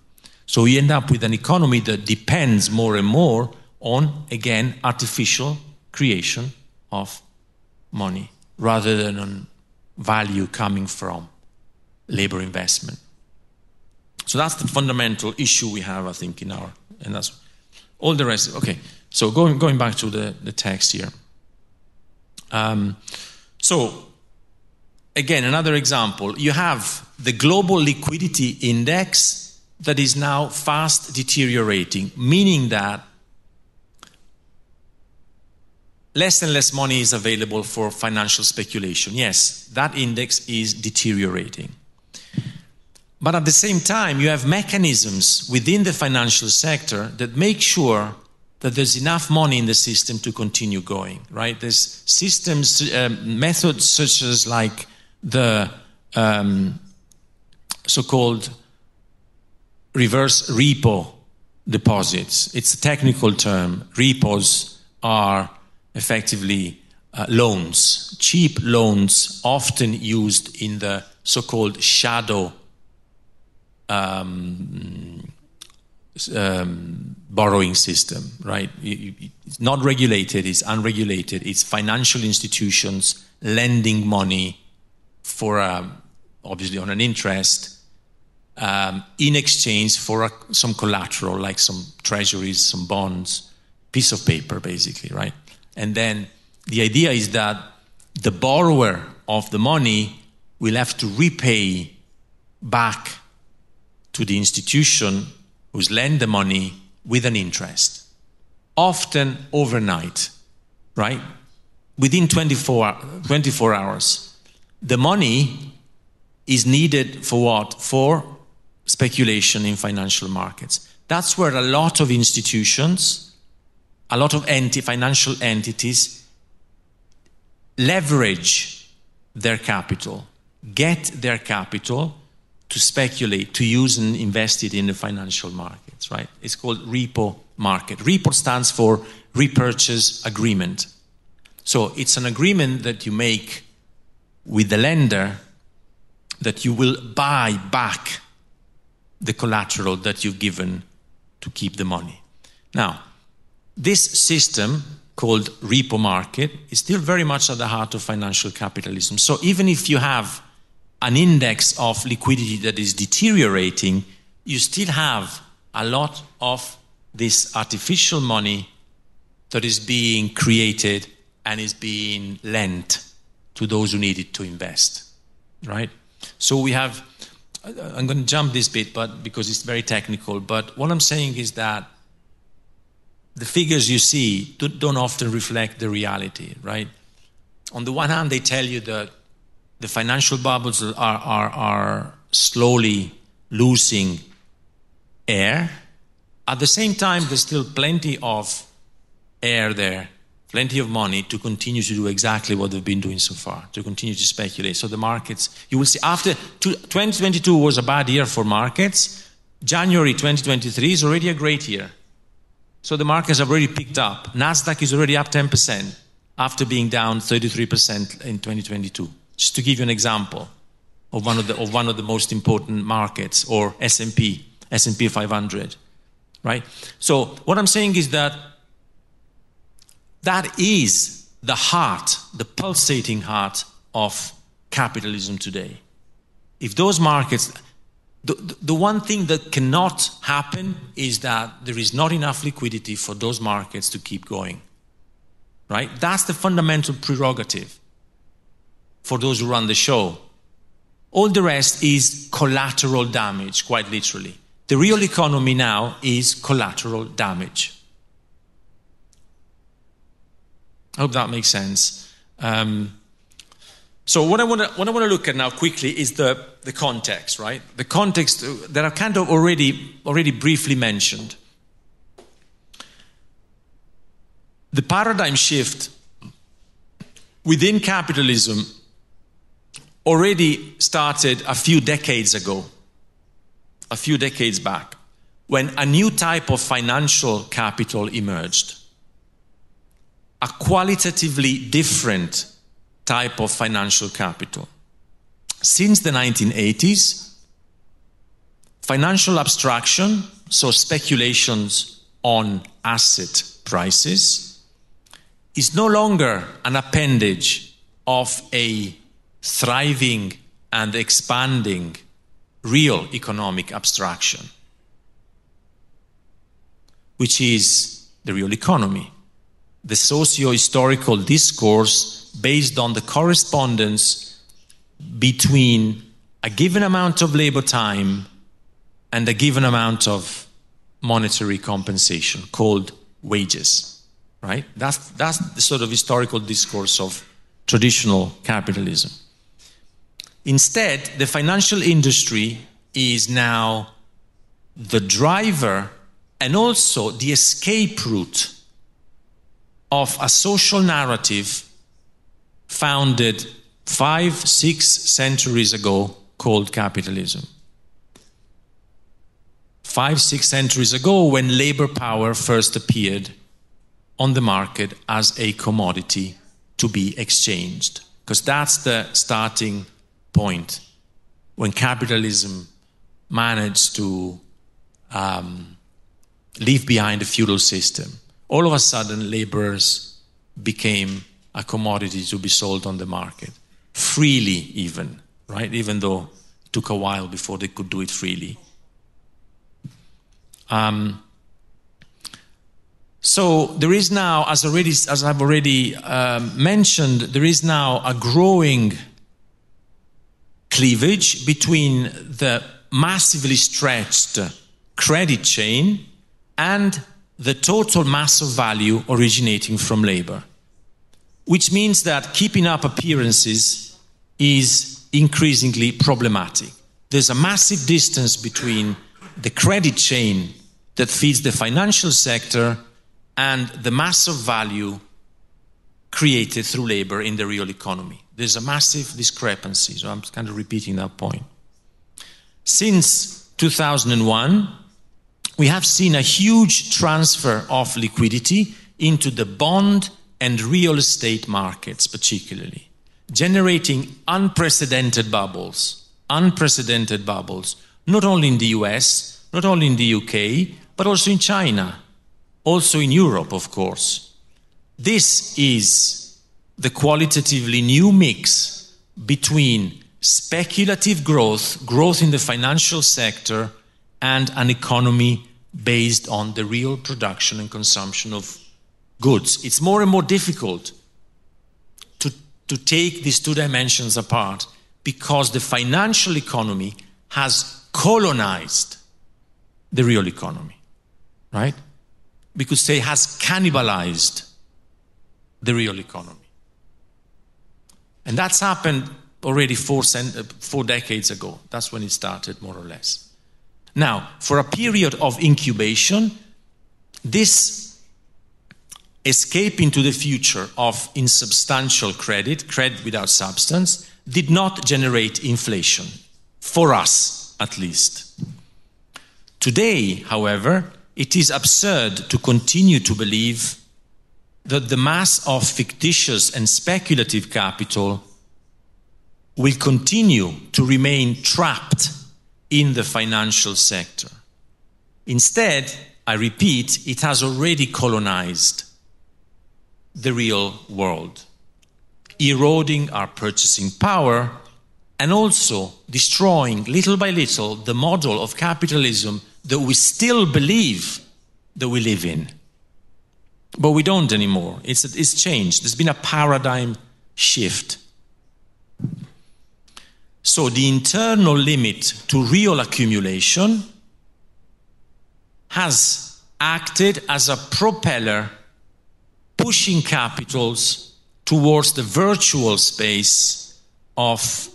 So you end up with an economy that depends more and more on, again, artificial creation of money rather than on value coming from labor investment. So that's the fundamental issue we have, I think, and that's all the rest. Okay, so going back to the text here. So, again, another example. You have the global liquidity index that is now fast deteriorating, meaning that less and less money is available for financial speculation. Yes, that index is deteriorating. But at the same time, you have mechanisms within the financial sector that make sure that there's enough money in the system to continue going, right? There's systems, methods such as like the so-called reverse repo deposits. It's a technical term. Repos are effectively loans, cheap loans, often used in the so-called shadow borrowing system, right? It's not regulated, it's unregulated, it's financial institutions lending money obviously on an interest, in exchange for some collateral, like some treasuries, some bonds, piece of paper, basically, right? And then the idea is that the borrower of the money will have to repay back to the institution who's lent the money with an interest, often overnight, right? Within 24 hours. The money is needed for what? For speculation in financial markets. That's where a lot of institutions, a lot of financial entities leverage their capital, get their capital to speculate, to use and invest it in the financial markets, right? It's called repo market. Repo stands for repurchase agreement. So it's an agreement that you make with the lender that you will buy back the collateral that you've given to keep the money. Now, this system called repo market is still very much at the heart of financial capitalism. So even if you have an index of liquidity that is deteriorating, you still have a lot of this artificial money that is being created and is being lent to those who need it to invest, right? So we have, I'm going to jump this bit, but because it's very technical, but what I'm saying is that the figures you see don't often reflect the reality, right? On the one hand, they tell you that the financial bubbles are slowly losing air. At the same time, there's still plenty of air there, plenty of money to continue to do exactly what they've been doing so far, to continue to speculate. So the markets, you will see, after 2022 was a bad year for markets, January 2023 is already a great year. So the markets have already picked up. Nasdaq is already up 10% after being down 33% in 2022. Just to give you an example of one of the most important markets, or S&P 500, right? So what I'm saying is that is the heart, the pulsating heart of capitalism today. If those markets, the one thing that cannot happen is that there is not enough liquidity for those markets to keep going, right? That's the fundamental prerogative for those who run the show. All the rest is collateral damage, quite literally. The real economy now is collateral damage. I hope that makes sense. So what I want to look at now quickly is the context, right? The context that I've kind of already briefly mentioned. The paradigm shift within capitalism already started a few decades back, when a new type of financial capital emerged. A qualitatively different type of financial capital. Since the 1980s, financial abstraction, so speculations on asset prices, is no longer an appendage of a thriving and expanding real economic abstraction, which is the real economy, the socio-historical discourse based on the correspondence between a given amount of labor time and a given amount of monetary compensation called wages, right? That's the sort of historical discourse of traditional capitalism. Instead, the financial industry is now the driver and also the escape route of a social narrative founded 5-6 centuries ago called capitalism. 5-6 centuries ago, when labor power first appeared on the market as a commodity to be exchanged. Because that's the starting point when capitalism managed to leave behind the feudal system. All of a sudden, laborers became a commodity to be sold on the market. freely even, right? Even though it took a while before they could do it freely. So there is now, as I've already mentioned, there is now a growing cleavage between the massively stretched credit chain and the total mass of value originating from labor, which means that keeping up appearances is increasingly problematic. There's a massive distance between the credit chain that feeds the financial sector and the mass of value created through labor in the real economy. There's a massive discrepancy, so I'm kind of repeating that point. Since 2001, we have seen a huge transfer of liquidity into the bond and real estate markets particularly, generating unprecedented bubbles, not only in the US, not only in the UK, but also in China, also in Europe, of course. This is the qualitatively new mix between speculative growth in the financial sector, and an economy based on the real production and consumption of goods. It's more and more difficult to take these two dimensions apart because the financial economy has colonized the real economy, right? We could say has cannibalized the real economy. And that's happened already 4 decades ago. That's when it started, more or less. Now, for a period of incubation, this escape into the future of insubstantial credit without substance, did not generate inflation, for us at least. Today, however, it is absurd to continue to believe that the mass of fictitious and speculative capital will continue to remain trapped in the financial sector. Instead, I repeat, it has already colonized the real world, eroding our purchasing power and also destroying little by little the model of capitalism that we still believe that we live in. But we don't anymore. It's changed. There's been a paradigm shift. So the internal limit to real accumulation has acted as a propeller pushing capitals towards the virtual space of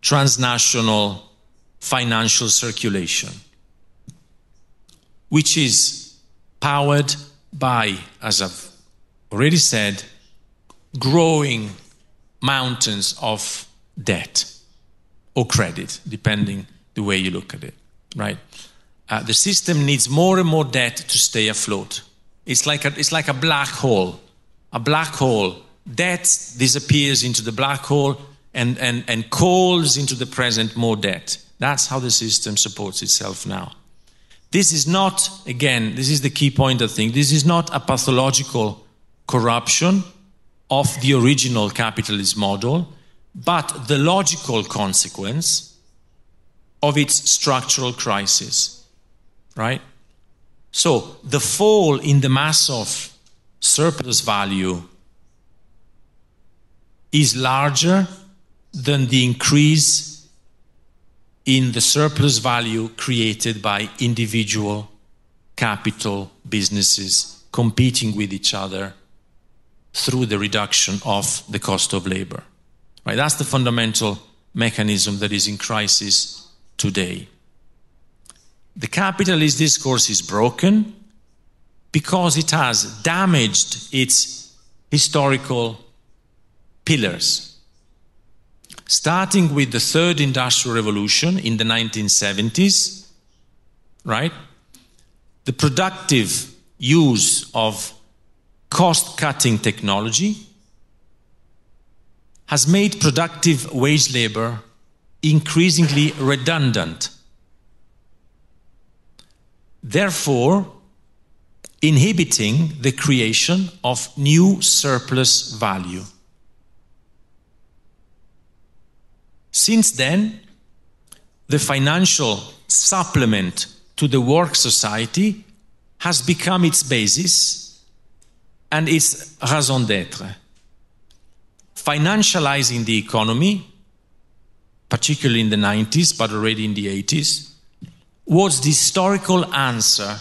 transnational financial circulation, which is powered by, as I've already said, growing mountains of debt or credit, depending the way you look at it, right? The system needs more and more debt to stay afloat. It's like a black hole. A black hole. Debt disappears into the black hole and calls into the present more debt. That's how the system supports itself now. This is not, again, this is the key point, I think, this is not a pathological corruption of the original capitalist model, but the logical consequence of its structural crisis, right? So the fall in the mass of surplus value is larger than the increase in the surplus value created by individual capital businesses competing with each other through the reduction of the cost of labor. Right? That's the fundamental mechanism that is in crisis today. The capitalist discourse is broken because it has damaged its historical pillars. Starting with the third industrial revolution in the 1970s, right? The productive use of cost-cutting technology has made productive wage labor increasingly redundant, therefore inhibiting the creation of new surplus value. Since then, the financial supplement to the work society has become its basis and its raison d'être. Financializing the economy, particularly in the 90s, but already in the 80s, was the historical answer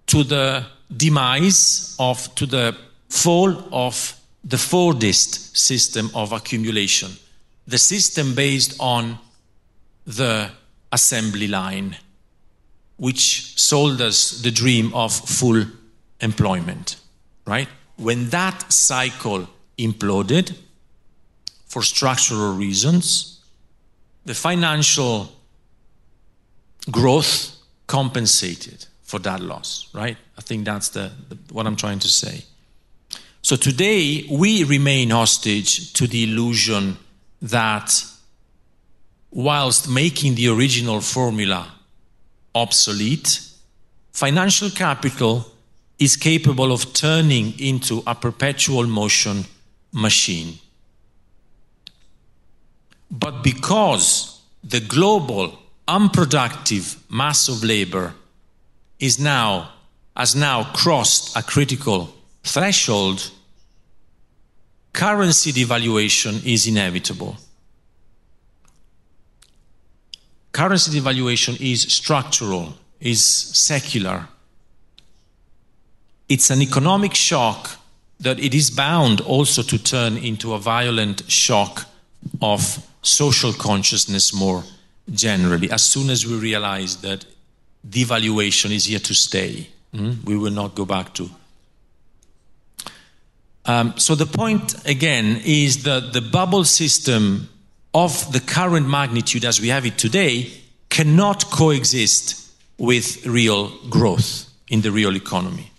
to the demise of, to the fall of the Fordist system of accumulation, the system based on the assembly line, which sold us the dream of full employment, right? When that cycle imploded, for structural reasons, the financial growth compensated for that loss, right? I think that's what I'm trying to say. So today, we remain hostage to the illusion that whilst making the original formula obsolete, financial capital is capable of turning into a perpetual motion machine. But because the global unproductive mass of labor has now crossed a critical threshold, currency devaluation is inevitable. Currency devaluation is structural, is secular. It's an economic shock that it is bound also to turn into a violent shock of social consciousness more generally, as soon as we realize that devaluation is here to stay. We will not go back to. So the point, again, is that the bubble system of the current magnitude as we have it today cannot coexist with real growth in the real economy,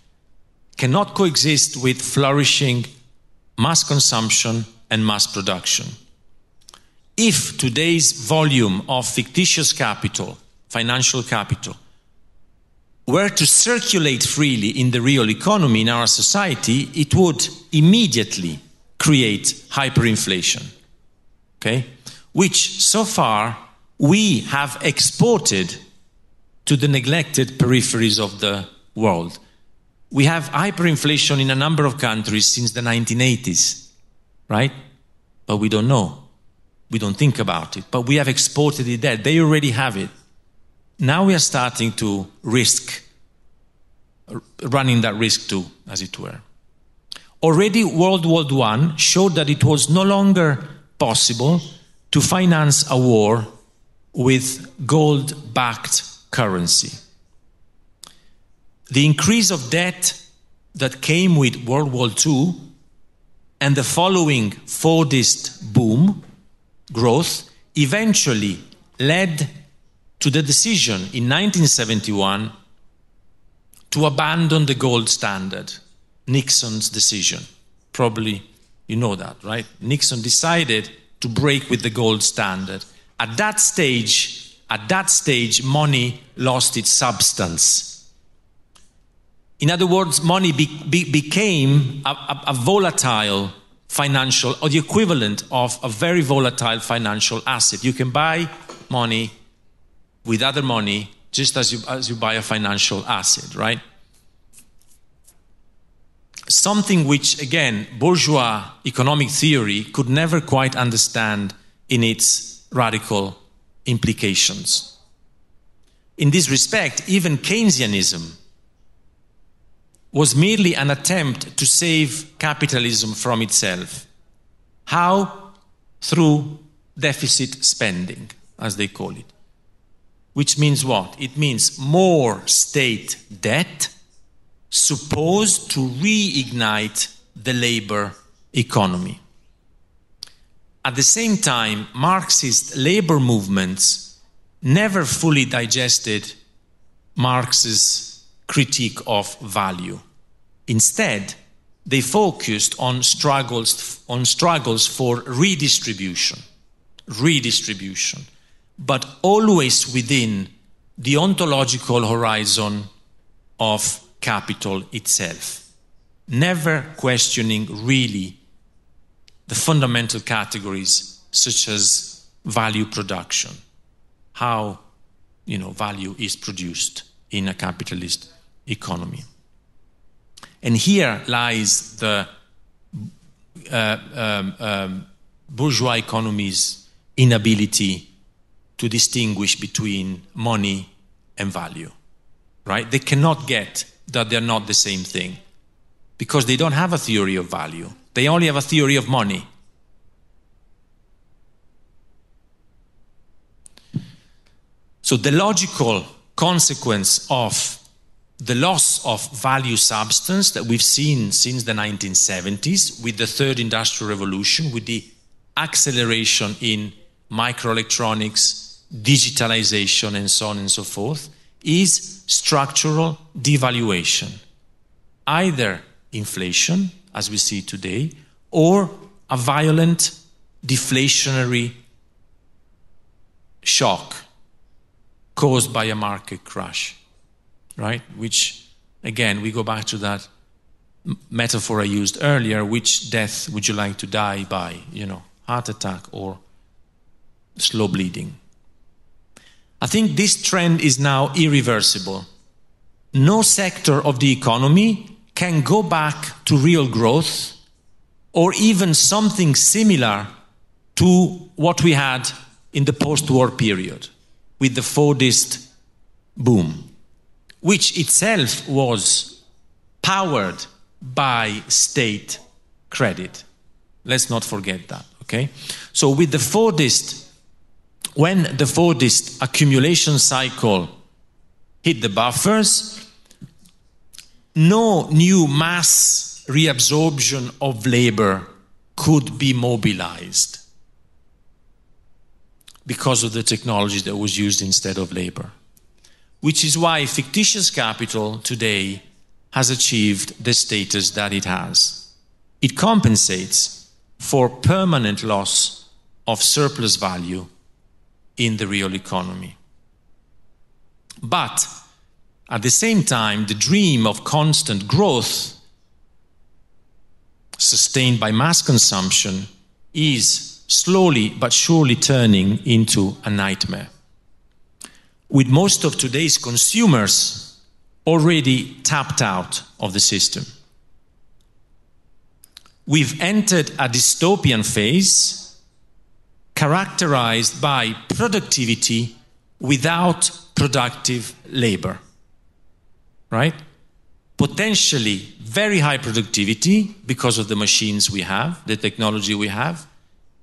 cannot coexist with flourishing mass consumption and mass production. If today's volume of fictitious capital, financial capital, were to circulate freely in the real economy in our society, it would immediately create hyperinflation, okay? Which so far we have exported to the neglected peripheries of the world. We have hyperinflation in a number of countries since the 1980s, right? But we don't know. We don't think about it, but we have exported it there. They already have it. Now we are starting to risk, running that risk too, as it were. Already World War I showed that it was no longer possible to finance a war with gold-backed currency. The increase of debt that came with World War II and the following Fordist boom, growth, eventually led to the decision in 1971 to abandon the gold standard, Nixon's decision. Probably you know that, right? Nixon decided to break with the gold standard. At that stage, money lost its substance. In other words, money became a volatile financial, or the equivalent of a very volatile financial asset. You can buy money with other money just as you buy a financial asset, right? Something which, again, bourgeois economic theory could never quite understand in its radical implications. In this respect, even Keynesianism was merely an attempt to save capitalism from itself. How? Through deficit spending, as they call it. Which means what? It means more state debt supposed to reignite the labor economy. At the same time, Marxist labor movements never fully digested Marx's critique of value. Instead, they focused on struggles for redistribution, but always within the ontological horizon of capital itself, never questioning really the fundamental categories such as value production, how value is produced in a capitalist economy. And here lies the bourgeois economy's inability to distinguish between money and value, right? They cannot get that they're not the same thing because they don't have a theory of value. They only have a theory of money. So the logical consequence of the loss of value substance that we've seen since the 1970s with the third industrial revolution, with the acceleration in microelectronics, digitalization, and so on and so forth, is structural devaluation. Either inflation, as we see today, or a violent deflationary shock caused by a market crash, right? Which, again, we go back to that metaphor I used earlier. Which death would you like to die by? Heart attack or slow bleeding. I think this trend is now irreversible. No sector of the economy can go back to real growth or even something similar to what we had in the post-war period with the Fordist boom, which itself was powered by state credit. Let's not forget that, okay? So with the Fordist, when the Fordist accumulation cycle hit the buffers, no new mass reabsorption of labor could be mobilized because of the technology that was used instead of labor. Which is why fictitious capital today has achieved the status that it has. It compensates for permanent loss of surplus value in the real economy. But at the same time, the dream of constant growth sustained by mass consumption is slowly but surely turning into a nightmare, with most of today's consumers already tapped out of the system. We've entered a dystopian phase characterized by productivity without productive labor, right? Potentially very high productivity because of the machines we have, the technology we have,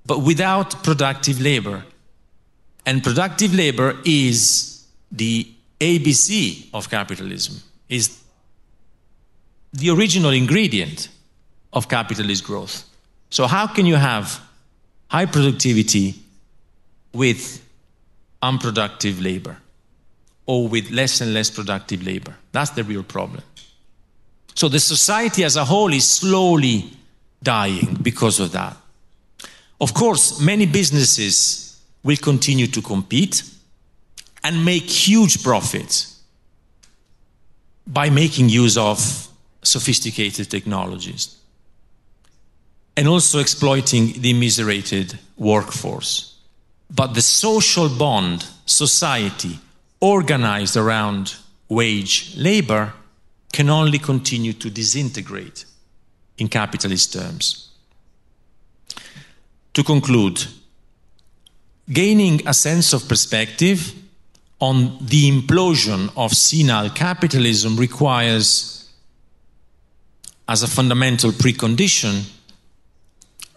but without productive labor. And productive labor is the ABC of capitalism, is the original ingredient of capitalist growth. So how can you have high productivity with unproductive labor or with less and less productive labor? That's the real problem. So the society as a whole is slowly dying because of that. Of course, many businesses will continue to compete and make huge profits by making use of sophisticated technologies and also exploiting the immiserated workforce. But the social bond, society, organized around wage labor can only continue to disintegrate in capitalist terms. To conclude, gaining a sense of perspective on the implosion of senile capitalism requires, as a fundamental precondition,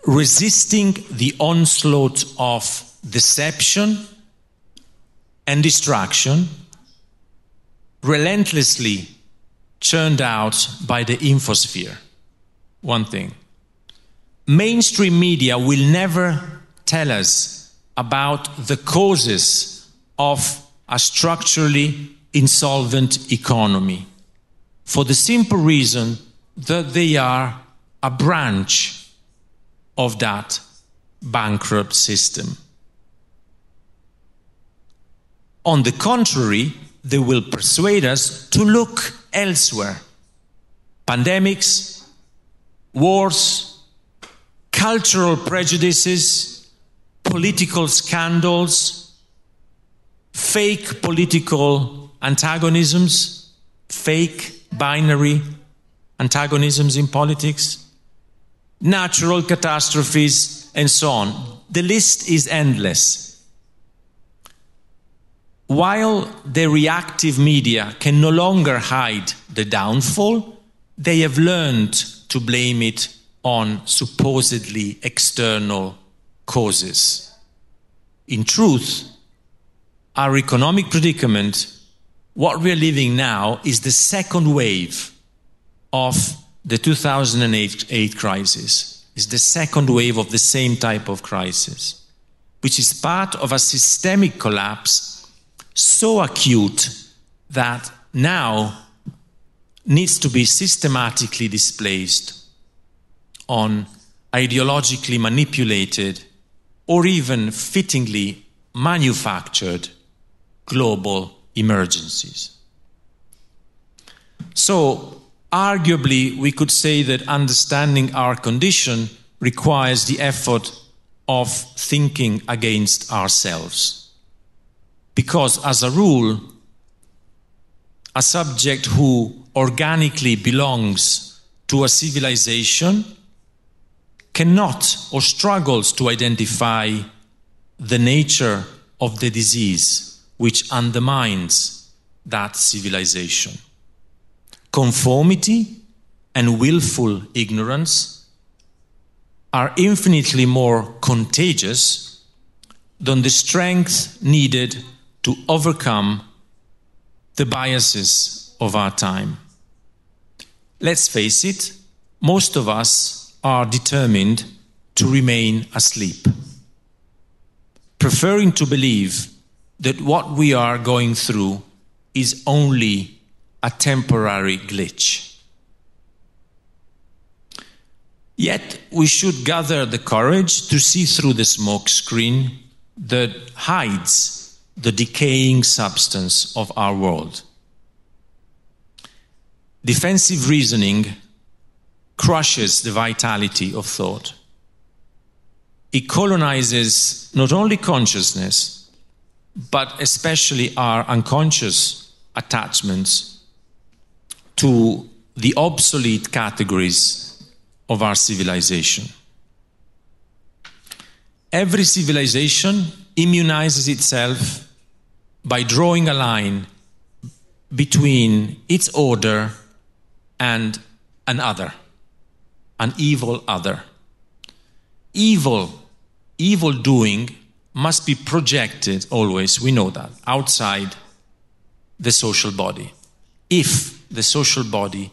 resisting the onslaught of deception and distraction relentlessly churned out by the infosphere. One thing. Mainstream media will never tell us about the causes of a structurally insolvent economy for the simple reason that they are a branch of that bankrupt system. On the contrary, they will persuade us to look elsewhere. Pandemics, wars, cultural prejudices, political scandals, fake political antagonisms, fake binary antagonisms in politics, natural catastrophes, and so on. The list is endless. While the reactive media can no longer hide the downfall, they have learned to blame it on supposedly external causes. In truth, our economic predicament, what we are living now, is the second wave of the 2008 crisis. It's the second wave of the same type of crisis, which is part of a systemic collapse so acute that now needs to be systematically displaced on ideologically manipulated or even fittingly manufactured global emergencies. So, arguably, we could say that understanding our condition requires the effort of thinking against ourselves. Because, as a rule, a subject who organically belongs to a civilization cannot or struggles to identify the nature of the disease which undermines that civilization. Conformity and willful ignorance are infinitely more contagious than the strength needed to overcome the biases of our time. Let's face it, most of us are determined to remain asleep, preferring to believe that what we are going through is only a temporary glitch. Yet we should gather the courage to see through the smoke screen that hides the decaying substance of our world. Defensive reasoning crushes the vitality of thought. It colonizes not only consciousness, but especially our unconscious attachments to the obsolete categories of our civilization. Every civilization immunizes itself by drawing a line between its order and an other, an evil other. Evil doing must be projected always, we know that, outside the social body, if the social body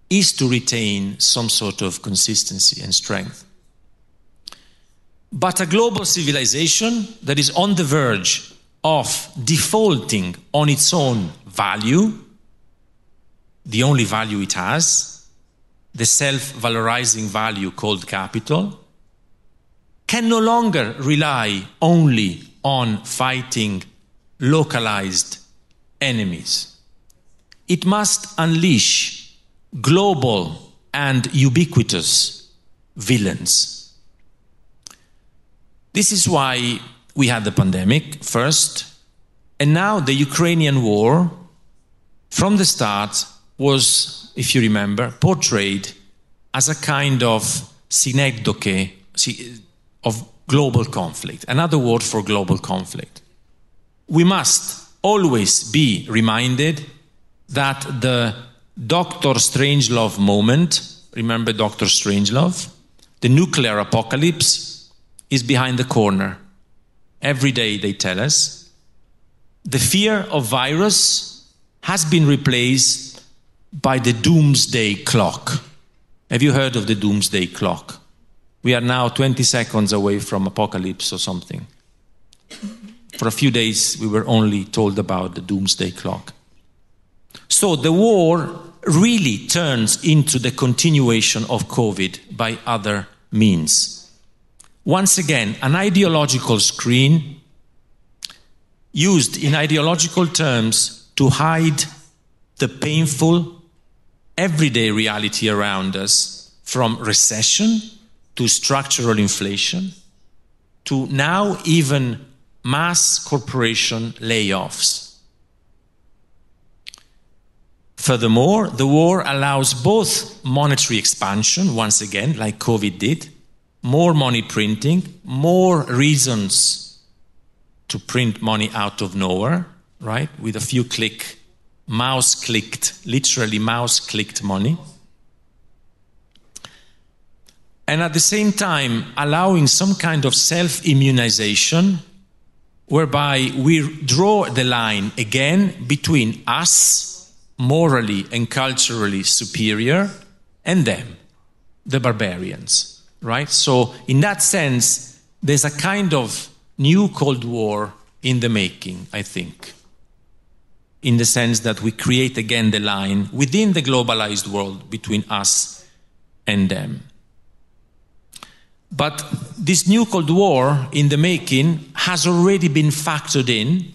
is to retain some sort of consistency and strength. But a global civilization that is on the verge of defaulting on its own value, the only value it has, the self-valorizing value called capital, can no longer rely only on fighting localized enemies. It must unleash global and ubiquitous villains. This is why we had the pandemic first, and now the Ukrainian war, from the start, was, if you remember, portrayed as a kind of synecdoche of global conflict, another word for global conflict. We must always be reminded that the Dr. Strangelove moment, remember Dr. Strangelove? The nuclear apocalypse is behind the corner. Every day they tell us. The fear of virus has been replaced by the doomsday clock. Have you heard of the doomsday clock? We are now 20 seconds away from apocalypse or something. For a few days we were only told about the doomsday clock. So the war really turns into the continuation of COVID by other means. Once again, an ideological screen used in ideological terms to hide the painful everyday reality around us, from recession to structural inflation, to now even mass corporation layoffs. Furthermore, the war allows both monetary expansion, once again, like COVID did, more money printing, more reasons to print money out of nowhere, right? With a few literally mouse-clicked money. And at the same time, allowing some kind of self-immunization, whereby we draw the line again between us, morally and culturally superior, and them, the barbarians, right? So in that sense, there's a kind of new Cold War in the making, I think, in the sense that we create again the line within the globalized world between us and them. But this new Cold War in the making has already been factored in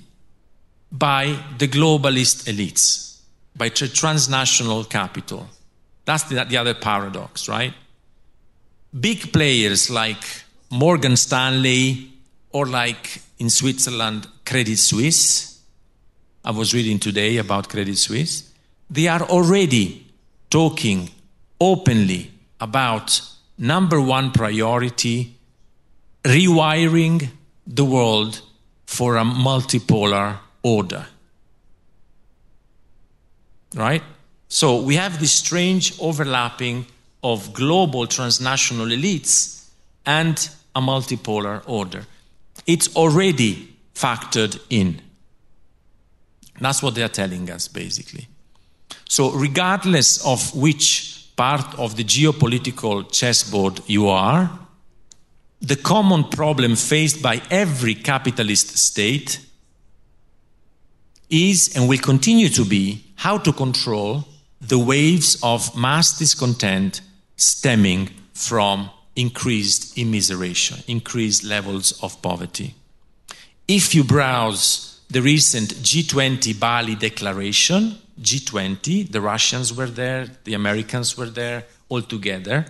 by the globalist elites, by transnational capital. That's the other paradox, right? Big players like Morgan Stanley or like in Switzerland, Credit Suisse. I was reading today about Credit Suisse. They are already talking openly about number one priority, rewiring the world for a multipolar order. Right? So we have this strange overlapping of global transnational elites and a multipolar order. It's already factored in. That's what they are telling us, basically. So regardless of which part of the geopolitical chessboard you are, the common problem faced by every capitalist state is and will continue to be how to control the waves of mass discontent stemming from increased immiseration, increased levels of poverty. If you browse the recent G20 Bali declaration, G20, the Russians were there, the Americans were there, all together.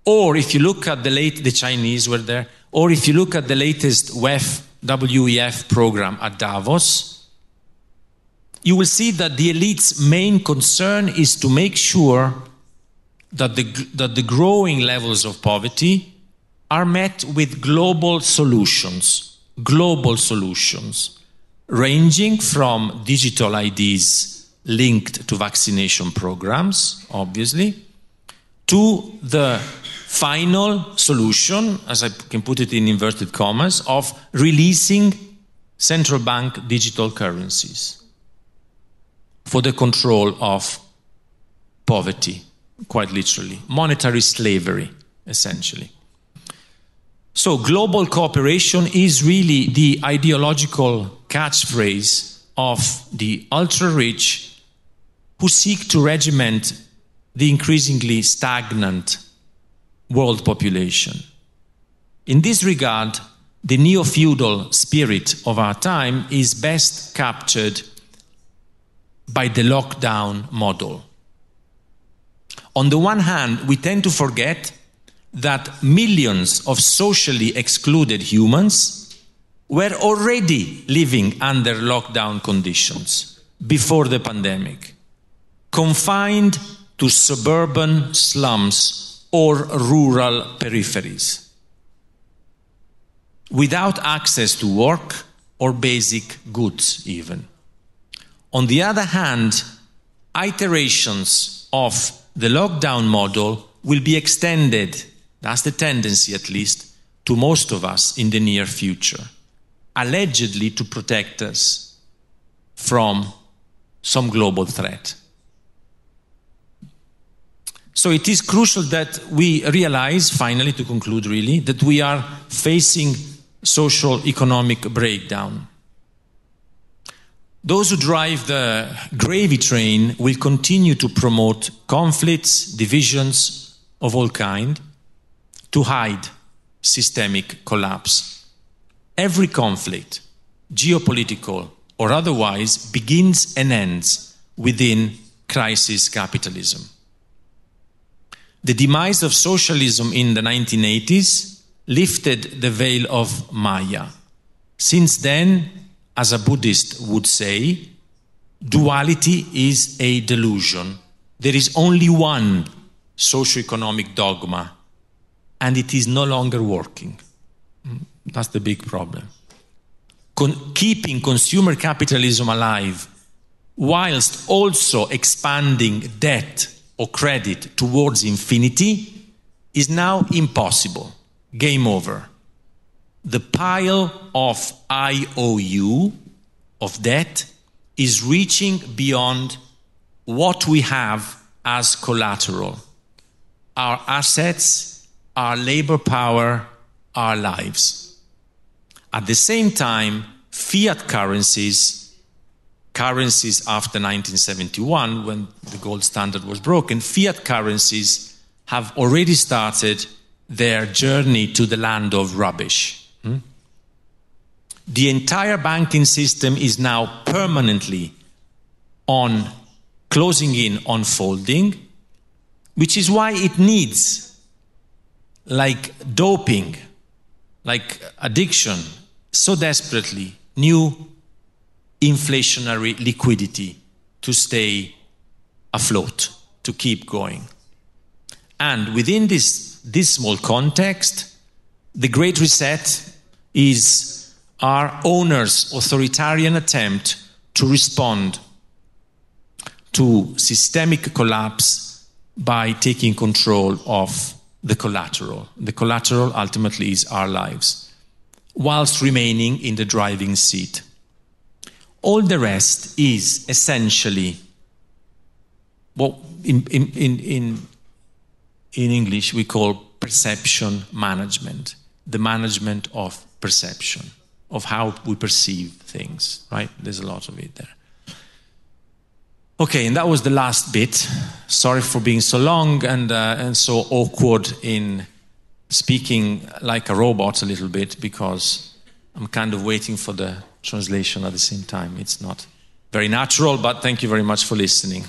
Or if you look at the Chinese were there, or if you look at the latest WEF program at Davos, you will see that the elite's main concern is to make sure that the growing levels of poverty are met with global solutions, ranging from digital IDs linked to vaccination programs, obviously, to the final solution, as I can put it in inverted commas, of releasing central bank digital currencies for the control of poverty, quite literally. Monetary slavery, essentially. So global cooperation is really the ideological catchphrase of the ultra-rich who seek to regiment the increasingly stagnant world population. In this regard, the neo-feudal spirit of our time is best captured by the lockdown model. On the one hand, we tend to forget that millions of socially excluded humans were already living under lockdown conditions before the pandemic, confined to suburban slums or rural peripheries, without access to work or basic goods even. On the other hand, iterations of the lockdown model will be extended, that's the tendency at least, to most of us in the near future, allegedly to protect us from some global threat. So it is crucial that we realize, finally, to conclude really, that we are facing social economic breakdown. Those who drive the gravy train will continue to promote conflicts, divisions of all kind, to hide systemic collapse. Every conflict, geopolitical or otherwise, begins and ends within crisis capitalism. The demise of socialism in the 1980s lifted the veil of Maya. Since then, as a Buddhist would say, duality is a delusion. There is only one socio-economic dogma, and it is no longer working. That's the big problem. Keeping consumer capitalism alive whilst also expanding debt or credit towards infinity is now impossible. Game over. The pile of IOU, of debt, is reaching beyond what we have as collateral. Our assets, our labor power, our lives. At the same time, fiat currencies after 1971, when the gold standard was broken, fiat currencies have already started their journey to the land of rubbish. The entire banking system is now permanently closing in on folding, which is why it needs, like doping, like addiction, so desperately, new inflationary liquidity to stay afloat, to keep going. And within this dismal context, the Great Reset is our owner's authoritarian attempt to respond to systemic collapse by taking control of the collateral. The collateral ultimately is our lives, whilst remaining in the driving seat. All the rest is essentially what in English we call perception management, the management of perception, of how we perceive things, right? There's a lot of it there. Okay, and that was the last bit. Sorry for being so long and so awkward in speaking like a robot a little bit, because I'm kind of waiting for the translation at the same time. It's not very natural, but thank you very much for listening.